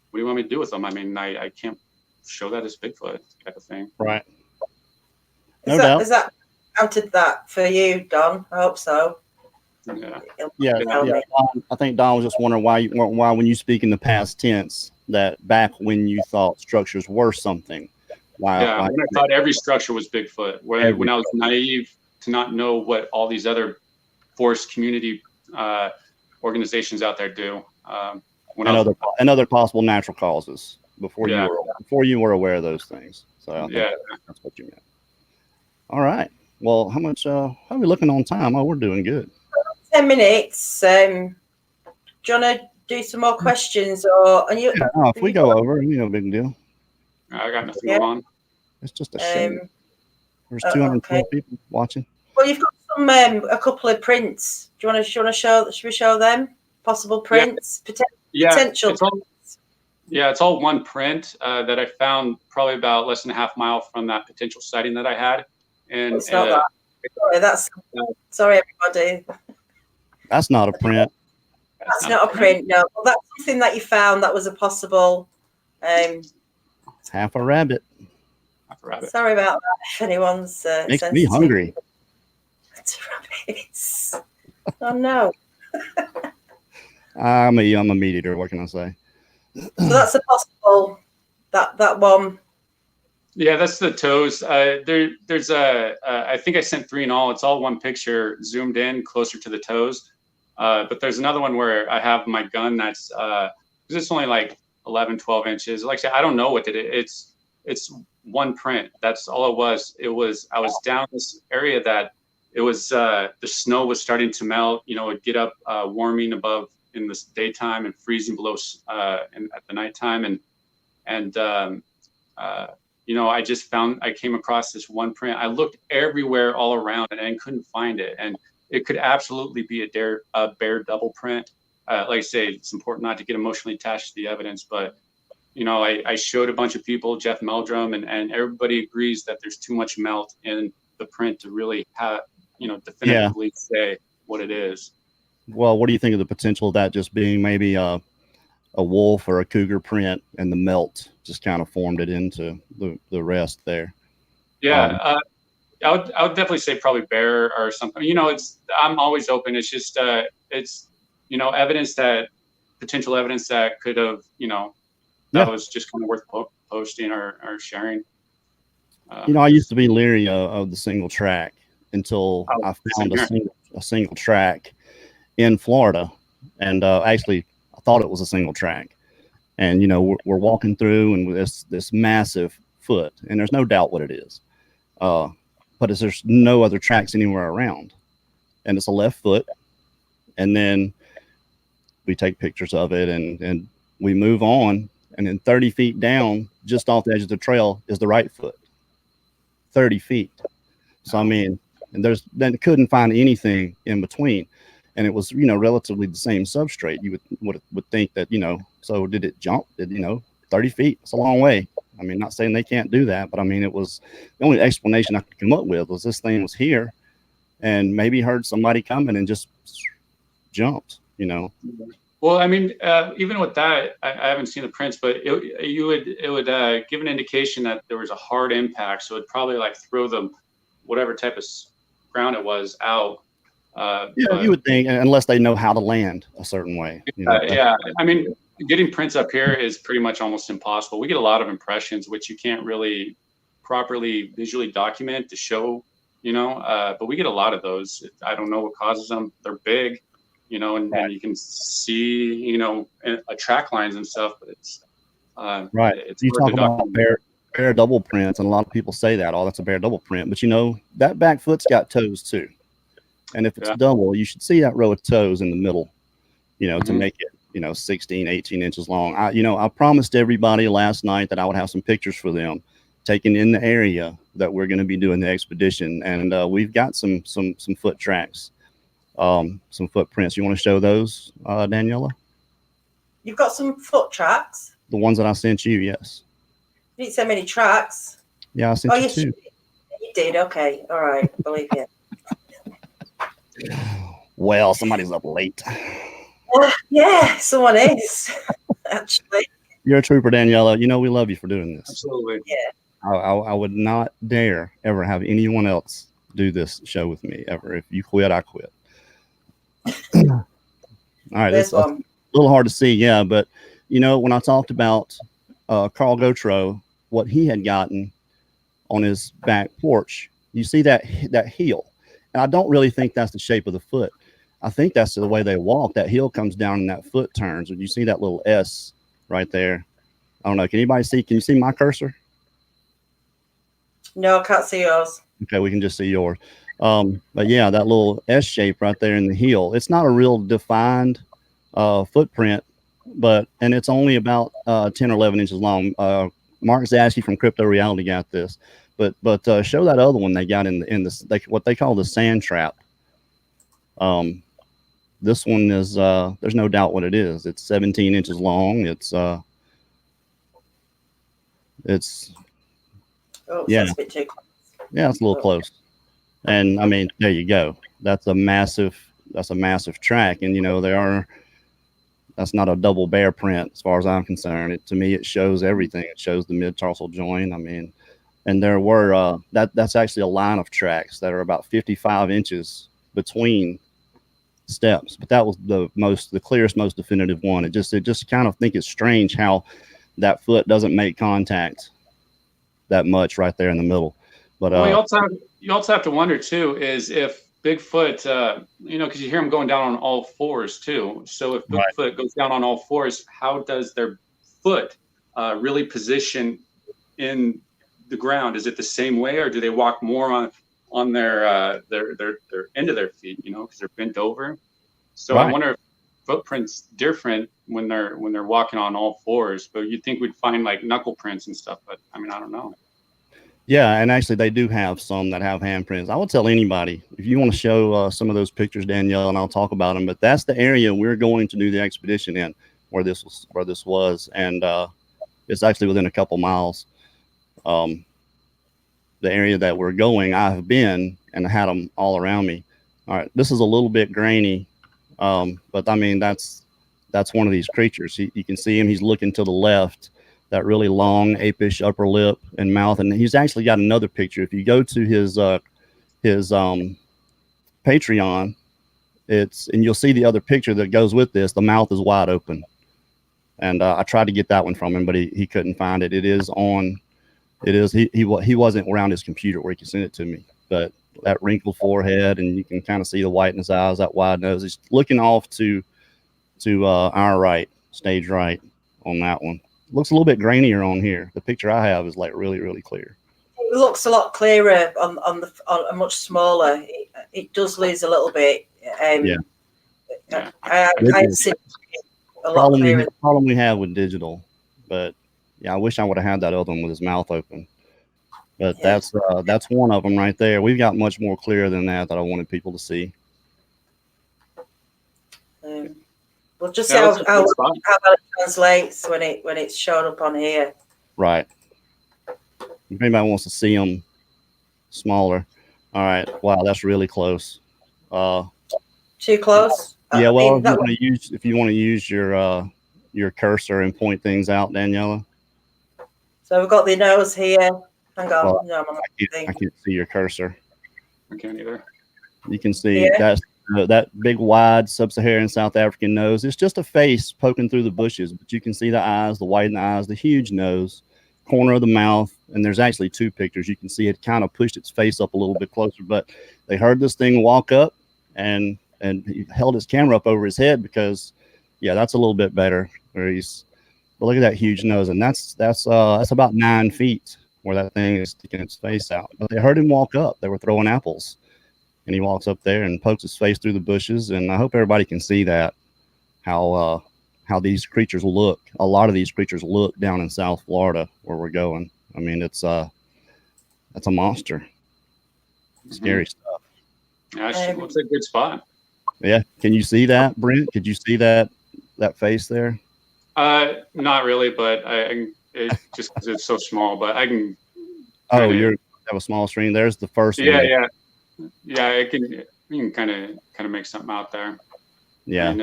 what do you want me to do with them? I mean, I can't show that as Bigfoot type of thing. Right. Has that counted that for you, Don? I hope so. Yeah. I think Don was just wondering why when you speak in the past tense, that back when you thought structures were something. When I thought every structure was Bigfoot. When I was naive to not know what all these other forest community organizations out there do, and other possible natural causes before you were aware of those things. So I think that's what you meant. All right. Well, how are we looking on time? Oh, we're doing good. 10 minutes. Do you want to do some more questions, if we go over, no big deal. I got nothing going on. It's just a shame. There's 212 people watching. Well, you've got a couple of prints. Do you want to show? Should we show them? Possible prints, potential. It's all one print that I found probably about less than a half mile from that potential sighting that I had. And it's not that. Sorry, everybody. That's not a print. That's not a print. No, well, that's something that you found that was a possible. It's half a rabbit. Sorry about that. If anyone's makes me hungry. Rabbits. Oh no. I'm a meat eater. What can I say? So that's a possible that one. Yeah, that's the toes. There's I think I sent 3 in all. It's all one picture zoomed in closer to the toes. But there's another one where I have my gun that's it's only like 11, 12 inches. Like I said, I don't know what it is. It's one print. That's all it was. I was down this area that it was the snow was starting to melt. You know, it'd get up warming above in the daytime and freezing below at the nighttime. And you know, I came across this one print. I looked everywhere all around and I couldn't find it. And it could absolutely be a bear double print. Like I say, it's important not to get emotionally attached to the evidence, but you know, I showed a bunch of people, Jeff Meldrum, and everybody agrees that there's too much melt in the print to really have, you know, definitively say what it is. Well, what do you think of the potential of that just being maybe a wolf or a cougar print, and the melt just kind of formed it into the rest there? Yeah, I would definitely say probably bear or something. You know, I'm always open. It's just it's, you know, potential evidence that could have, you know, that was just kind of worth posting or sharing. You know, I used to be leery of the single track until I found a single track in Florida, and actually I thought it was a single track. And you know, we're walking through, and this massive foot, and there's no doubt what it is. But there's no other tracks anywhere around, and it's a left foot. And then we take pictures of it, and we move on, and then 30 feet down, just off the edge of the trail, is the right foot. 30 feet. So I mean, and then couldn't find anything in between, and it was, you know, relatively the same substrate. You would think that, you know, so did it jump? 30 feet? It's a long way. I mean, not saying they can't do that, but I mean, it was the only explanation I could come up with was this thing was here and maybe heard somebody coming and just jumped, you know. Well, I mean, even with that, I haven't seen the prints, but it would give an indication that there was a hard impact. So it'd probably like throw whatever type of ground it was out. You would think, unless they know how to land a certain way. You know, yeah, I mean, getting prints up here is pretty much almost impossible. We get a lot of impressions, which you can't really properly visually document to show, you know, but we get a lot of those. I don't know what causes them. They're big, you know, and you can see, you know, track lines and stuff, but it's right. It's you talk about bear double prints, and a lot of people say that, oh, that's a bear double print, but you know, that back foot's got toes too. And if it's double, you should see that row of toes in the middle, you know, to make it, you know, 16, 18 inches long. I promised everybody last night that I would have some pictures for them taken in the area that we're going to be doing the expedition. And we've got some foot tracks, some footprints. You want to show those, Daniela? You've got some foot tracks? The ones that I sent you, yes. You didn't send many tracks. Yeah, I sent you two. You did? Okay. All right. Believe you. Well, somebody's up late. Yeah, someone is, actually. You're a trooper, Daniela. You know we love you for doing this. Absolutely. Yeah. I would not dare ever have anyone else do this show with me ever. If you quit, I quit. All right, that's a little hard to see, yeah. But you know, when I talked about Carl Gautreaux, what he had gotten on his back porch, you see that heel. And I don't really think that's the shape of the foot. I think that's the way they walk. That heel comes down and that foot turns. And you see that little S right there. I don't know. Can anybody see? Can you see my cursor? No, I can't see yours. Okay, we can just see yours. But yeah, that little S shape right there in the heel. It's not a real defined footprint, and it's only about 10 or 11 inches long. Mark Zaschke from Crypto Reality got this. But show that other one they got in what they call the sand trap This one is there's no doubt what it is. It's 17 inches long. It's Oh, yeah, that's a bit too close. yeah, it's a little Oh. close. And I mean, there you go. That's a massive track. And that's not a double bear print as far as I'm concerned. To me, it shows everything. It shows the mid tarsal joint. I mean, and there were that's actually a line of tracks that are about 55 inches between steps. But that was the clearest, most definitive one. It just kind of think it's strange how that foot doesn't make contact that much right there in the middle. But well, you also have to wonder too is if Bigfoot, because you hear them going down on all fours too. So if Bigfoot goes down on all fours, how does their foot really position in the ground? Is it the same way, or do they walk more on their end of their feet? Because they're bent over. So I wonder if footprints different when they're walking on all fours. But you'd think we'd find like knuckle prints and stuff. But I mean, I don't know. Yeah, and actually they do have some that have handprints. I would tell anybody, if you want to show some of those pictures, Danielle, and I'll talk about them, but that's the area we're going to do the expedition in where this was. And it's actually within a couple miles. The area that we're going, I've been and had them all around me. All right, this is a little bit grainy, but I mean, that's one of these creatures. You can see him. He's looking to the left. That really long apish upper lip and mouth, and he's actually got another picture. If you go to his Patreon, and you'll see the other picture that goes with this. The mouth is wide open, and I tried to get that one from him, but he couldn't find it. He wasn't around his computer where he could send it to me. But that wrinkled forehead, and you can kind of see the white in his eyes, that wide nose. He's looking off to our right, stage right on that one. Looks a little bit grainier on here. The picture I have is like really, really clear. It looks a lot clearer on a much smaller. It does lose a little bit. Yeah. I've seen a lot clearer. Problem we have with digital, but yeah, I wish I would have had that other one with his mouth open. But yeah, that's one of them right there. We've got much more clear than that I wanted people to see. We'll just see how it translates when it's shown up on here. Right. If anybody wants to see them smaller. All right. Wow, that's really close. Too close? Yeah, well, if you want to use your cursor and point things out, Daniela. So we've got the nose here. Hang on. Well, no, I can't see your cursor. I can't either. You can see that big, wide sub-Saharan South African nose. It's just a face poking through the bushes, but you can see the eyes, the white in the eyes, the huge nose, corner of the mouth, and there's actually two pictures. You can see it kind of pushed its face up a little bit closer, but they heard this thing walk up, and he held his camera up over his head because, yeah, that's a little bit better. But look at that huge nose, and that's about 9 feet where that thing is sticking its face out. But they heard him walk up. They were throwing apples. And he walks up there and pokes his face through the bushes. And I hope everybody can see that, how these creatures look. A lot of these creatures look down in South Florida where we're going. I mean, that's a monster. Scary stuff. Yeah, looks like a good spot. Yeah. Can you see that, Brent? Could you see that face there? Not really, but just because it's so small, but I can. Oh, you have a small screen. There's the first one. Yeah, you can kind of make something out there. Yeah.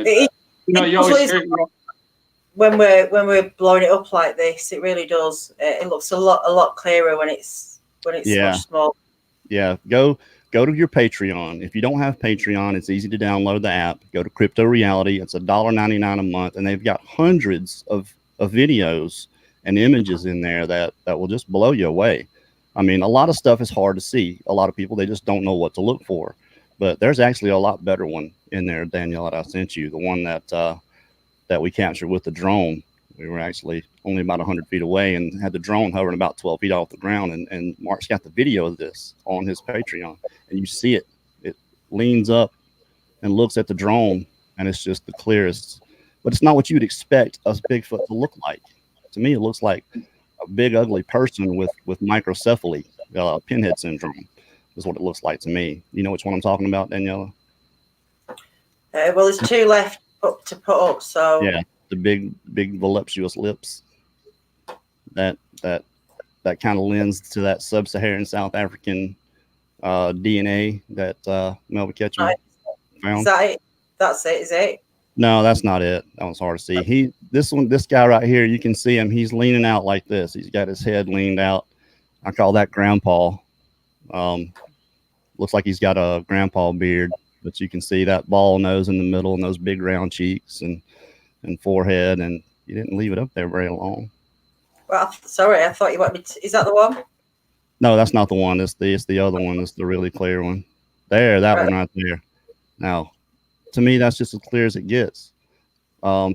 You always hear, when we're blowing it up like this, it really does. It looks a lot clearer when it's much smaller. Yeah. Go to your Patreon. If you don't have Patreon, it's easy to download the app. Go to Crypto Reality. It's $1.99 a month, and they've got hundreds of videos and images in there that will just blow you away. I mean, a lot of stuff is hard to see. A lot of people, they just don't know what to look for. But there's actually a lot better one in there, Danielle, that I sent you. The one that we captured with the drone. We were actually only about 100 feet away and had the drone hovering about 12 feet off the ground. And Mark's got the video of this on his Patreon. And you see it. It leans up and looks at the drone, and it's just the clearest. But it's not what you'd expect a Bigfoot to look like. To me, it looks like a big, ugly person with microcephaly, pinhead syndrome, is what it looks like to me. You know which one I'm talking about, Daniela? Well, there's two left to put up. So yeah, the big voluptuous lips. That kind of lends to that sub-Saharan South African DNA that Melvin Ketchum found. Is that it? That's it, is it? No, that's not it. That was hard to see. This guy right here, you can see him. He's leaning out like this. He's got his head leaned out. I call that grandpa. Looks like he's got a grandpa beard, but you can see that ball nose in the middle and those big round cheeks and forehead. And you didn't leave it up there very long. Well, sorry, I thought you wanted me to. Is that the one? No, that's not the one. It's the other one. It's the really clear one. There, that one right there. Now, to me, that's just as clear as it gets.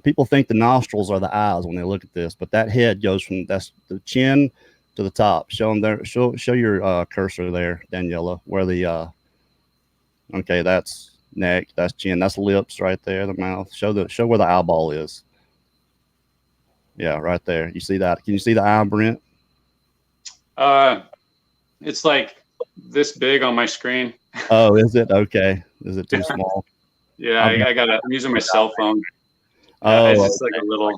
People think the nostrils are the eyes when they look at this, but that head goes from that's the chin to the top. Show them there. Show your cursor there, Daniela. Where the okay, that's neck, that's chin, that's lips right there, the mouth. Show where the eyeball is. Yeah, right there. You see that? Can you see the eye, Brent? It's like this big on my screen. Oh, is it? Okay. Is it too small? Yeah, I'm using my cell phone. Oh, it's just like a little.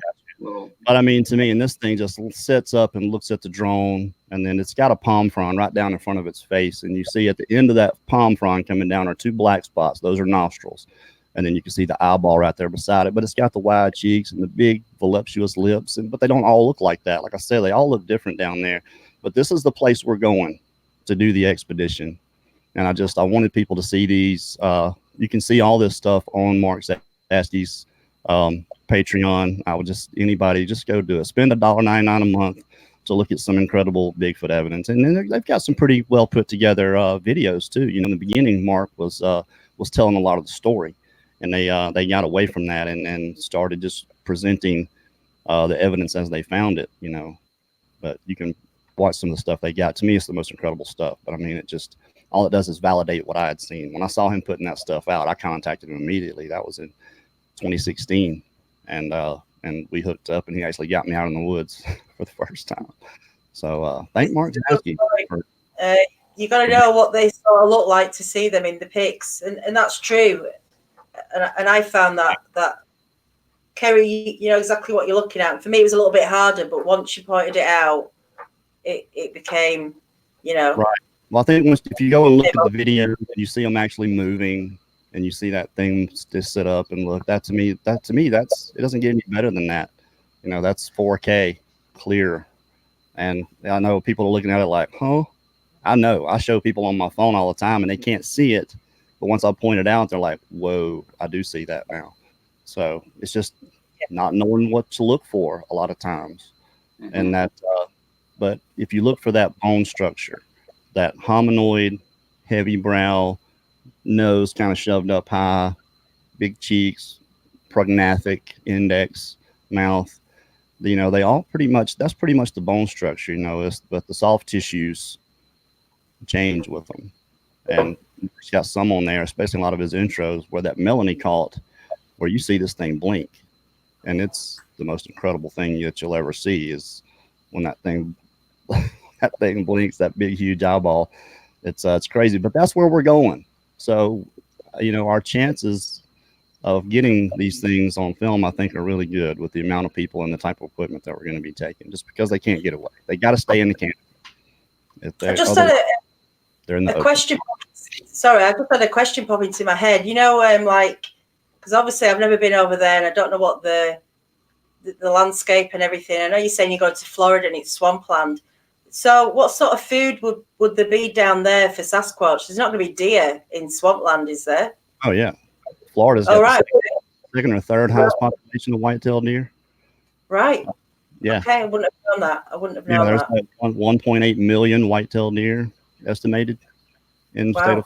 But I mean, to me, and this thing just sits up and looks at the drone, and then it's got a palm frond right down in front of its face, and you see at the end of that palm frond coming down are two black spots. Those are nostrils, and then you can see the eyeball right there beside it. But it's got the wide cheeks and the big voluptuous lips, but they don't all look like that. Like I said, they all look different down there. But this is the place we're going to do the expedition, and I wanted people to see these. You can see all this stuff on Mark Zaski's Patreon. I would anybody just go do it. Spend $1.99 a month to look at some incredible Bigfoot evidence, and then they've got some pretty well put together videos too. You know, in the beginning, Mark was telling a lot of the story, and they got away from that and started just presenting the evidence as they found it. You know, but you can watch some of the stuff they got. To me, it's the most incredible stuff. But I mean, all it does is validate what I had seen. When I saw him putting that stuff out, I contacted him immediately. That was in 2016, and we hooked up, and he actually got me out in the woods for the first time. So thank Mark Zaski. You got to know what they sort of look like to see them in the pics, and that's true. And I found that Kerry, you know exactly what you're looking at. For me, it was a little bit harder, but once you pointed it out, it became, you know. Right. Well, I think if you go and look at the video, and you see them actually moving, and you see that thing just sit up and look, that to me, it doesn't get any better than that. You know, that's 4K clear. And I know people are looking at it like, huh? I know. I show people on my phone all the time, and they can't see it. But once I point it out, they're like, whoa, I do see that now. So it's just not knowing what to look for a lot of times. Mm-hmm. And that, but if you look for that bone structure, that hominoid, heavy brow, nose kind of shoved up high, big cheeks, prognathic index, mouth, you know, they all that's pretty much the bone structure, you know, but the soft tissues change with them. And he's got some on there, especially a lot of his intros, where that Melanie caught, where you see this thing blink. And it's the most incredible thing that you'll ever see is when that thing blinks, that big, huge eyeball. It's crazy, but that's where we're going. So, you know, our chances of getting these things on film, I think, are really good with the amount of people and the type of equipment that we're going to be taking, just because they can't get away. They got to stay in the canopy. I just had a question. Sorry, I just had a question pop into my head. You know, like, because obviously I've never been over there and I don't know what the landscape and everything. I know you're saying you go to Florida and it's swampland. So what sort of food would there be down there for Sasquatch? There's not going to be deer in swampland, is there? Oh, yeah. Florida's got the second or third highest population of white-tailed deer. Right. Yeah. Okay, I wouldn't have known that. There's like 1.8 million white-tailed deer estimated in the state of.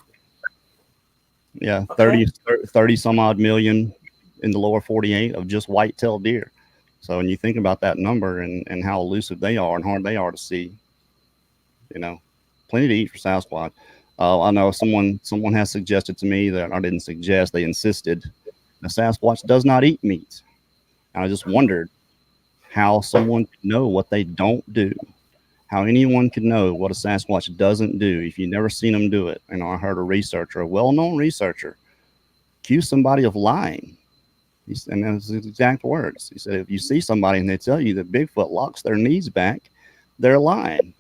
Yeah, okay. 30 some odd million in the lower 48 of just white-tailed deer. So when you think about that number and how elusive they are and hard they are to see, you know, plenty to eat for Sasquatch. I know someone has suggested to me that I didn't suggest, they insisted the Sasquatch does not eat meat. And I just wondered how someone could know what they don't do, how anyone could know what a Sasquatch doesn't do if you've never seen them do it. You know, I heard a well-known researcher accused somebody of lying. And that's his exact words. He said, if you see somebody and they tell you that Bigfoot locks their knees back, they're lying.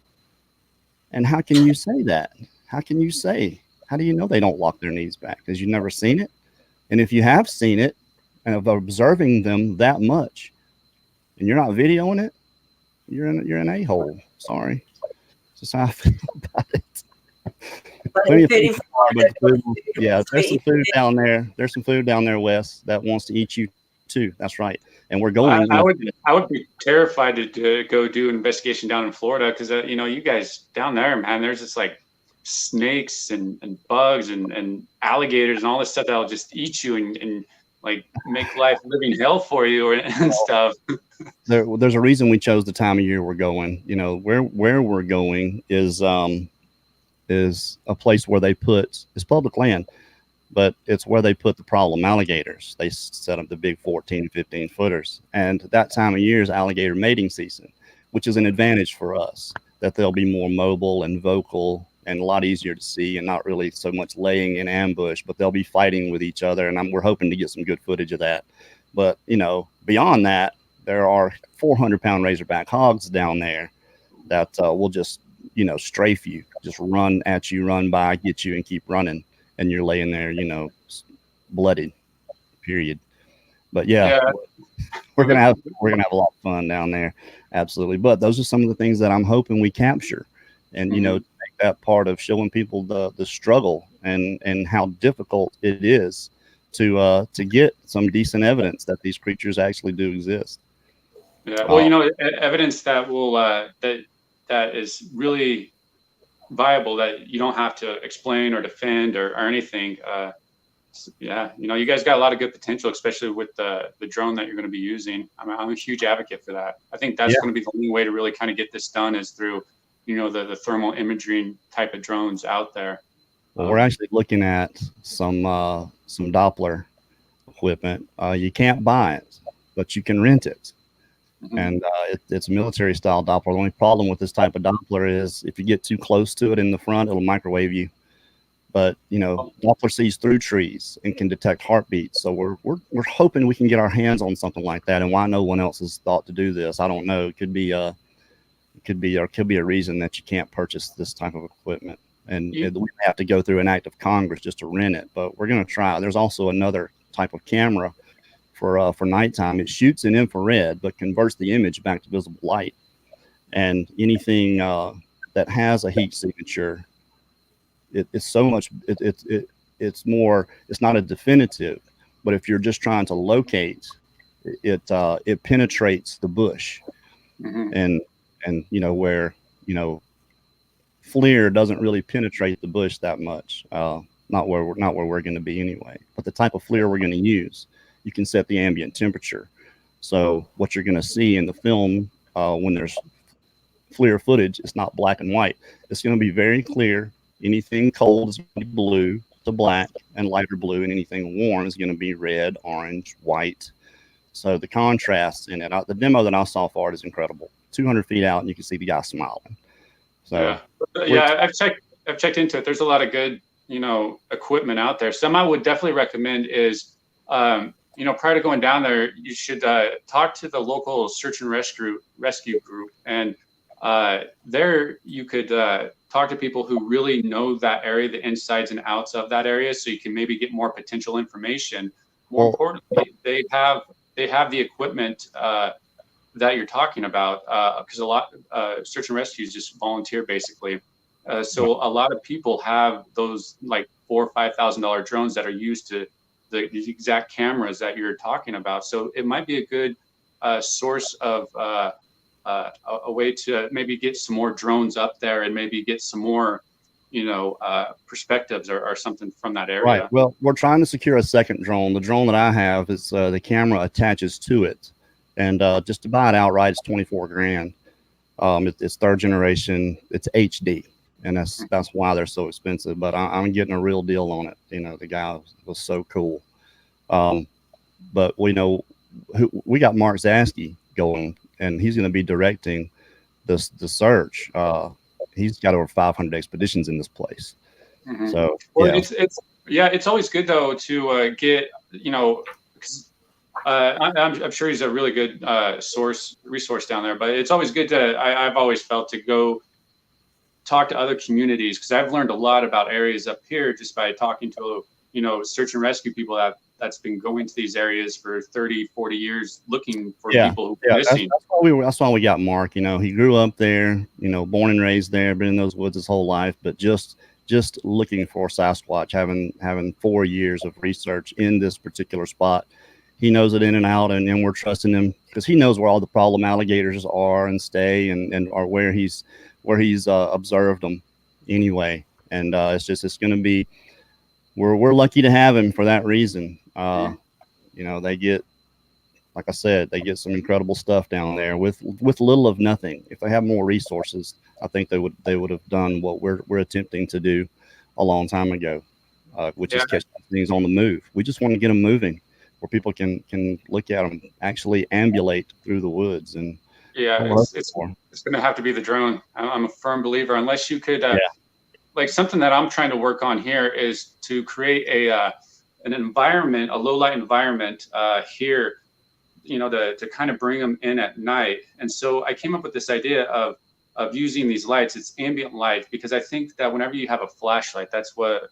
And how can you say that? How do you know they don't lock their knees back? Because you've never seen it. And if you have seen it and of observing them that much and you're not videoing it, you're an a-hole. Sorry. That's just how I feel about it. Yeah, there's some food down there. There's some food down there, Wes, that wants to eat you too. That's right. And we're going. I would be terrified to go do an investigation down in Florida because you guys down there, man, there's just like snakes and bugs and alligators and all this stuff that'll just eat you and like make life living hell for you and stuff. There's a reason we chose the time of year we're going. Where we're going is a place where it's public land, but it's where they put the problem alligators. They set up the big 14 to 15 footers. And that time of year is alligator mating season, which is an advantage for us, that they'll be more mobile and vocal and a lot easier to see and not really so much laying in ambush, but they'll be fighting with each other. And we're hoping to get some good footage of that. But, beyond that, there are 400-pound razorback hogs down there that will just, strafe you, just run at you, run by, get you, and keep running. And you're laying there, bloodied, period. But yeah. we're gonna have a lot of fun down there, absolutely. But those are some of the things that I'm hoping we capture, and make that part of showing people the struggle and how difficult it is to get some decent evidence that these creatures actually do exist. Yeah, well, evidence that will that is really viable, that you don't have to explain or defend or anything. You guys got a lot of good potential, especially with the drone that you're going to be using. I'm a huge advocate for that. I think that's going to be the only way to really kind of get this done is through, the thermal imaging type of drones out there. Well, we're actually looking at some Doppler equipment. You can't buy it, but you can rent it. Mm-hmm. And it's a military style Doppler. The only problem with this type of Doppler is if you get too close to it in the front, it'll microwave you. But Doppler sees through trees and can detect heartbeats. So we're hoping we can get our hands on something like that. And why no one else has thought to do this, I don't know. It could be a reason that you can't purchase this type of equipment. And we have to go through an act of Congress just to rent it. But we're going to try. There's also another type of camera for nighttime. It shoots in infrared, but converts the image back to visible light. And anything that has a heat signature, it's not a definitive, but if you're just trying to locate, it penetrates the bush. Mm-hmm. And where FLIR doesn't really penetrate the bush that much. Not where we're going to be anyway. But the type of FLIR we're going to use, you can set the ambient temperature. So what you're going to see in the film when there's FLIR footage, it's not black and white. It's going to be very clear. Anything cold is going to be blue to black and lighter blue, and anything warm is going to be red, orange, white. So the contrast in it, the demo that I saw for it is incredible. 200 feet out, and you can see the guy smiling. So I've checked into it. There's a lot of good, equipment out there. Some I would definitely recommend is, prior to going down there, you should talk to the local search and rescue group, and there you could talk to people who really know that area, the insides and outs of that area, so you can maybe get more potential information. More importantly, they have the equipment that you're talking about, because a lot search and rescue is just volunteer basically. So a lot of people have those like $4,000 or $5,000 drones that are used to the exact cameras that you're talking about. So it might be a good source of a way to maybe get some more drones up there and maybe get some more, perspectives or something from that area. Right. Well, we're trying to secure a second drone. The drone that I have is the camera attaches to it, and just to buy it outright is $24,000. It's third generation. It's HD, and that's why they're so expensive. But I'm getting a real deal on it. The guy was so cool. But we got Mark Zasky going, and he's going to be directing the search. He's got over 500 expeditions in this place. Mm-hmm. So Yeah, it's always good though to get, you know, 'cause, I'm sure he's a really good resource down there, but it's always good to, I've always felt, to go talk to other communities, because I've learned a lot about areas up here just by talking to, you know, search and rescue people that's been going to these areas for 30, 40 years looking for people who've been missing. That's why we got Mark. You know, he grew up there, you know, born and raised there, been in those woods his whole life, but just looking for Sasquatch, having 4 years of research in this particular spot. He knows it in and out, and we're trusting him because he knows where all the problem alligators are and stay, and are where he's observed them anyway. And it's going to be, we're lucky to have him for that reason. You know, they get, like I said, they get some incredible stuff down there with little of nothing. If they have more resources, I think they would have done what we're attempting to do a long time ago, which is catch things on the move. We just want to get them moving where people can look at them, actually ambulate through the woods. And it's going to have to be the drone. I'm a firm believer, unless you could, like, something that I'm trying to work on here is to create an environment, a low light environment here, you know, to kind of bring them in at night. And so I came up with this idea of using these lights. It's ambient light, because I think that whenever you have a flashlight, that's what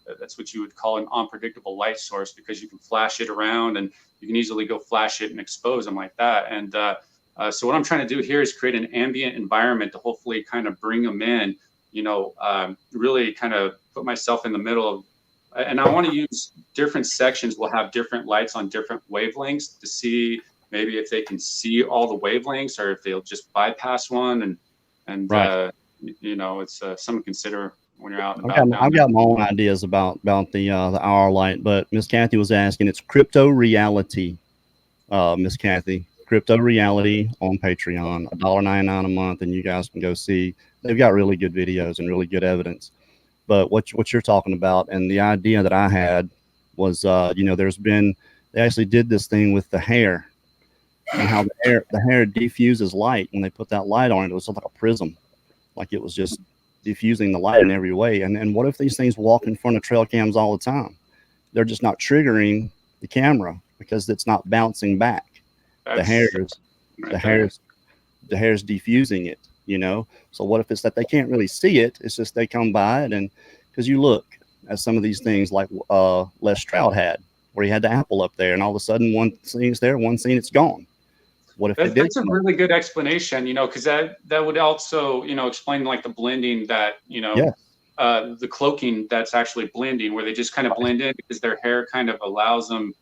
you would call an unpredictable light source, because you can flash it around and you can easily go flash it and expose them like that. And so what I'm trying to do here is create an ambient environment to hopefully kind of bring them in, you know, really kind of put myself in the middle of, and I want to use different sections will have different lights on different wavelengths to see maybe if they can see all the wavelengths, or if they'll just bypass one. And you know, it's something to consider when you're out and about. I've got my own ideas about the hour light, but Miss Kathy was asking, it's Crypto Reality, Miss Kathy, Crypto Reality on Patreon, $1.99 a month, and you guys can go see. They've got really good videos and really good evidence. But what you're talking about, and the idea that I had was, you know, they actually did this thing with the hair, and how the hair diffuses light. When they put that light on it, it was like a prism, like it was just diffusing the light in every way. And what if these things walk in front of trail cams all the time? They're just not triggering the camera because it's not bouncing back. The hair's diffusing it, you know. So what if it's that they can't really see it? It's just they come by it, and because you look at some of these things like Les Stroud had, where he had the apple up there, and all of a sudden one scene's there, one scene it's gone. What if that's a really good explanation, you know, because that would also, you know, explain like the blending that, you know, the cloaking that's actually blending, where they just kind of blend in because their hair kind of allows them,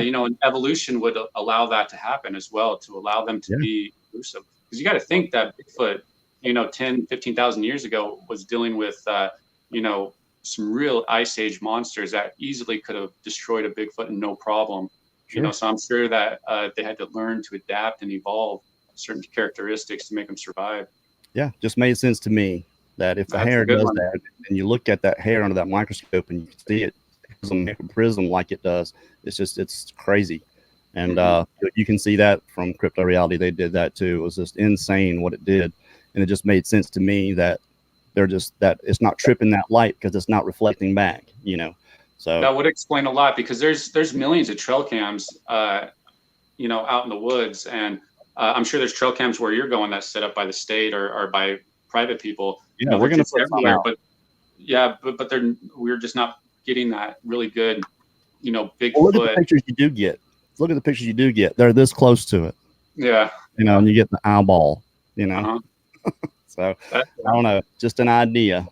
you know, and evolution would allow that to happen as well, to allow them to be elusive. Because you got to think that Bigfoot, you know, 10, 15,000 years ago was dealing with, you know, some real ice age monsters that easily could have destroyed a Bigfoot and no problem. You know, so I'm sure that they had to learn to adapt and evolve certain characteristics to make them survive. Yeah, just made sense to me that if the hair does that, and you look at that hair under that microscope and you can see it prism like it does, it's crazy. And you can see that from Crypto Reality. They did that too. It was just insane what it did. And it just made sense to me that that it's not tripping that light because it's not reflecting back, you know. So that would explain a lot, because there's millions of trail cams, you know, out in the woods, and I'm sure there's trail cams where you're going that's set up by the state or by private people. Yeah, you know, we're going to put everywhere, but we're just not getting that really good, you know, Bigfoot. Well, look at the pictures you do get. Look at the pictures you do get. They're this close to it. Yeah. You know, and you get the eyeball. You know. So I don't know, just an idea.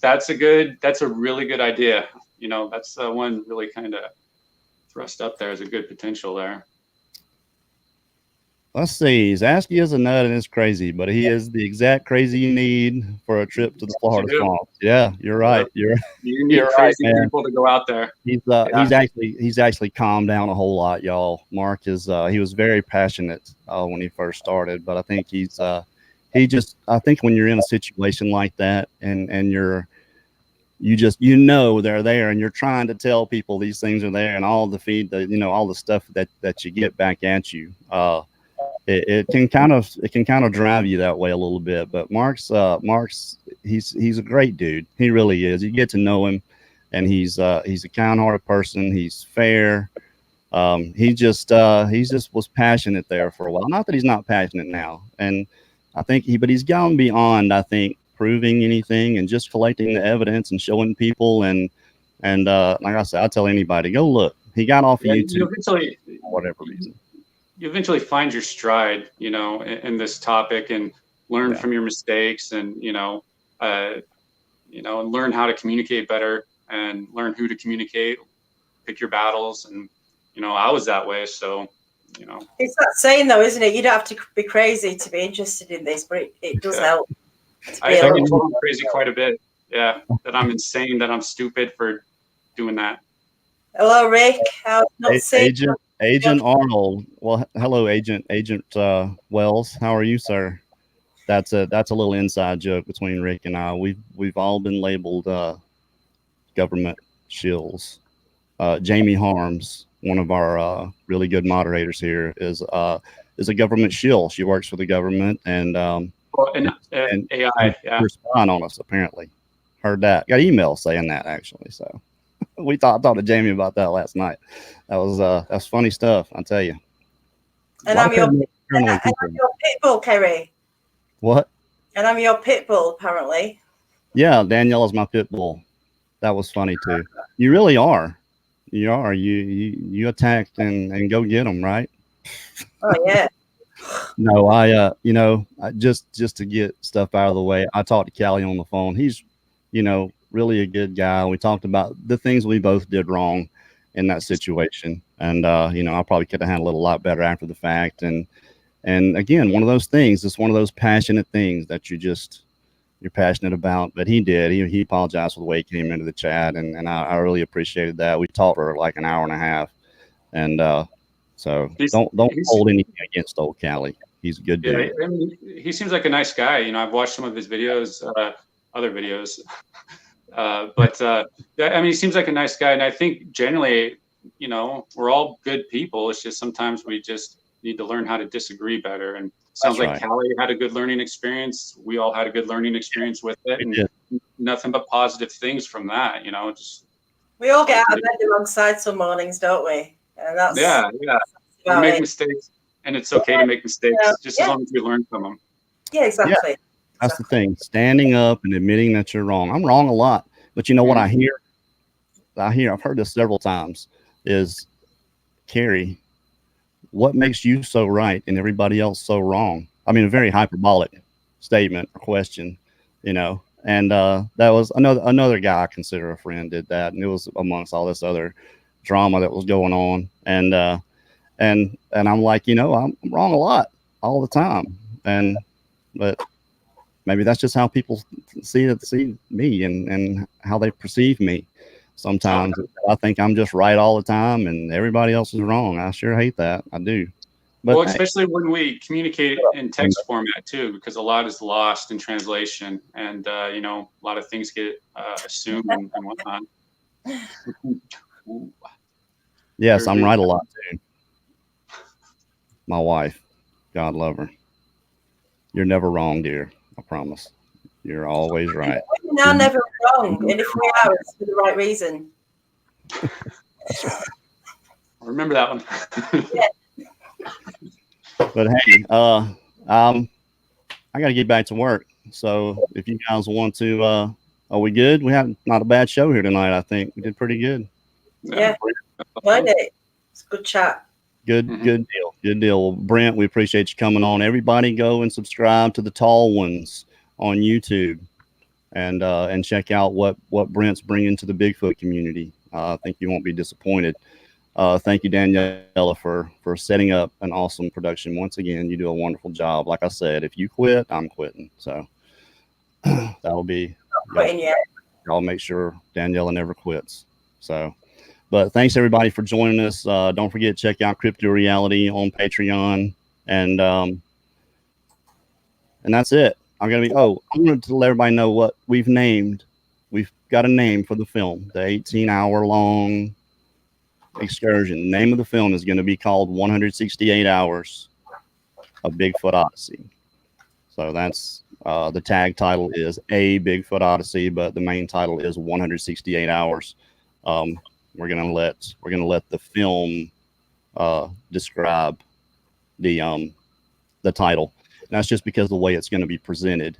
That's a really good idea. You know, that's one really kind of thrust up there as a good potential there. Let's see. Zasky is a nut and it's crazy, but he is the exact crazy you need for a trip to the Florida swamp. Yeah, you're right. You need crazy people to go out there. He's actually calmed down a whole lot, y'all. Mark is he was very passionate when he first started, but I think I think when you're in a situation like that and you know they're there, and you're trying to tell people these things are there, and all the feed, all the stuff that you get back at you, it can kind of drive you that way a little bit. But Mark's he's a great dude. He really is. You get to know him. and he's a kind-hearted person. He's fair. He just was passionate there for a while. Not that he's not passionate now, and I think but he's gone beyond, I think, proving anything and just collecting the evidence and showing people. And like I said, I tell anybody, go look. He got off of YouTube for whatever reason. You eventually find your stride, you know, in this topic, and learn from your mistakes, and and learn how to communicate better, and learn who to communicate, pick your battles. And I was that way, so it's that saying though, isn't it? You don't have to be crazy to be interested in this, but it does help. I get told I'm crazy quite a bit. Yeah, that I'm insane, that I'm stupid for doing that. Hello, Rick. Agent Arnold. Well, hello, Agent Wells. How are you, sir? That's a little inside joke between Rick and I. We've all been labeled government shills. Jamie Harms, one of our really good moderators here, is a government shill. She works for the government, and AI, they're spying on us. Apparently, heard that. Got emails saying that, actually. So I talked to Jamie about that last night. That's funny stuff, I tell you. And I'm your pit bull, Kerry. What? And I'm your pit bull, apparently. Yeah, Daniela's my pit bull. That was funny too. You really are. You are. You attacked and go get them, right? Oh yeah. No, I just to get stuff out of the way, I talked to Callie on the phone. He's, really a good guy. We talked about the things we both did wrong in that situation, and I probably could have handled it a lot better after the fact. And again, one of those things. It's one of those passionate things that you're passionate about. But he did. He apologized for the way he came into the chat, and I really appreciated that. We talked for like an hour and a half, and so don't hold anything against old Callie. He's a good dude. I mean, he seems like a nice guy. I've watched some of his videos, other videos, but I mean, he seems like a nice guy, and I think generally, we're all good people. It's just sometimes we just need to learn how to disagree better. And sounds like Callie had a good learning experience. We all had a good learning experience with it, and nothing but positive things from that. We all get out of bed alongside some mornings, don't we? And that's we make mistakes, and it's okay to make mistakes, just as long as we learn from them. Yeah, exactly. Yeah. That's the thing. Standing up and admitting that you're wrong. I'm wrong a lot, but you know what I hear? I've heard this several times. Is Kerry, what makes you so right and everybody else so wrong? I mean, a very hyperbolic statement or question, And that was another guy I consider a friend did that, and it was amongst all this other drama that was going on. And I'm like, I'm wrong a lot all the time, but maybe that's just how people see me and how they perceive me. Sometimes I think I'm just right all the time and everybody else is wrong. I sure hate that. I do. But especially when we communicate in text format too, because a lot is lost in translation, and a lot of things get assumed and whatnot. Yes, I'm right a lot too. My wife, God love her. You're never wrong, dear. I promise. You're always right. We're now never wrong, and if we are, it's for the right reason. Remember that one. But hey, I got to get back to work. So if you guys want to, are we good? We have not a bad show here tonight. I think we did pretty good. Yeah, it's a good chat. Good deal. Good deal. Well, Brent, we appreciate you coming on. Everybody go and subscribe to the Tall Ones on YouTube, and check out what Brent's bringing to the Bigfoot community. I think you won't be disappointed. Thank you, Daniela, for setting up an awesome production. Once again, you do a wonderful job. Like I said, if you quit, I'm quitting. So that'll be y'all make sure Daniela never quits. So, but thanks everybody for joining us. Don't forget to check out Crypto Reality on Patreon, and that's it. I wanted to let everybody know what we've named. We've got a name for the film, the 18-hour-long excursion. The name of the film is going to be called 168 Hours of Bigfoot Odyssey. So that's The tag title is A Bigfoot Odyssey, but the main title is 168 Hours. We're gonna let the film describe the title. And that's just because of the way it's going to be presented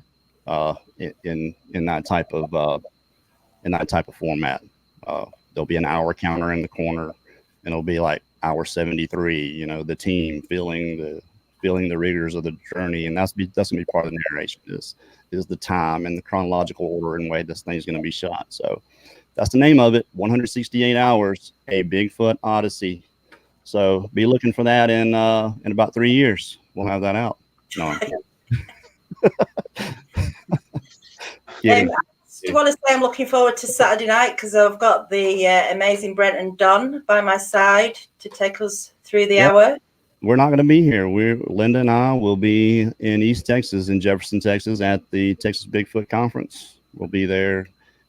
in that type of format. There'll be an hour counter in the corner, and it'll be like hour 73. You know, the team feeling the rigors of the journey, and that's gonna be part of the narration. Is the time and the chronological order and way this thing's gonna be shot. So that's the name of it. 168 Hours, A Bigfoot Odyssey. So be looking for that in about 3 years. We'll have that out. No. I just want to say I'm looking forward to Saturday night because I've got the amazing Brent and Don by my side to take us through the hour. We're not going to be here. Linda and I will be in East Texas, in Jefferson, Texas, at the Texas Bigfoot Conference. We'll be there.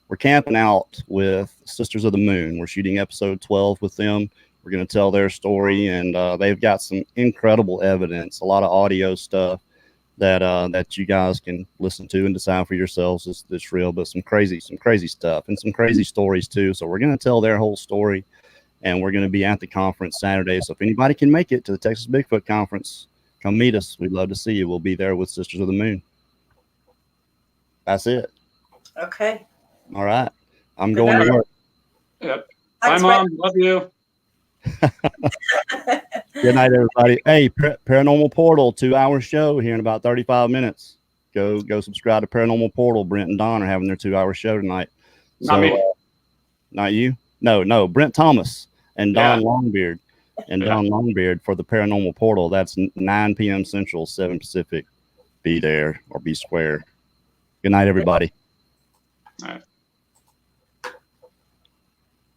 We're camping out with Sisters of the Moon. We're shooting episode 12 with them. We're going to tell their story, and they've got some incredible evidence, a lot of audio stuff that you guys can listen to and decide for yourselves is this real, but some crazy stuff and some crazy stories too. So we're going to tell their whole story, and we're going to be at the conference Saturday. So if anybody can make it to the Texas Bigfoot Conference, come meet us. We'd love to see you. We'll be there with Sisters of the Moon. That's it. Okay. All right. I'm going to work. Yep. Thanks, Bye, Mom. Brent. Love you. Good night, everybody. Hey, Paranormal Portal 2-hour show here in about 35 minutes. Go subscribe to Paranormal Portal. Brent and Don are having their 2-hour show tonight. Not me. Not you? No. Brent Thomas and Don Yeah. Longbeard Don Longbeard for the Paranormal Portal. That's 9 p.m. Central, 7 Pacific. Be there or be square. Good night, everybody. All right.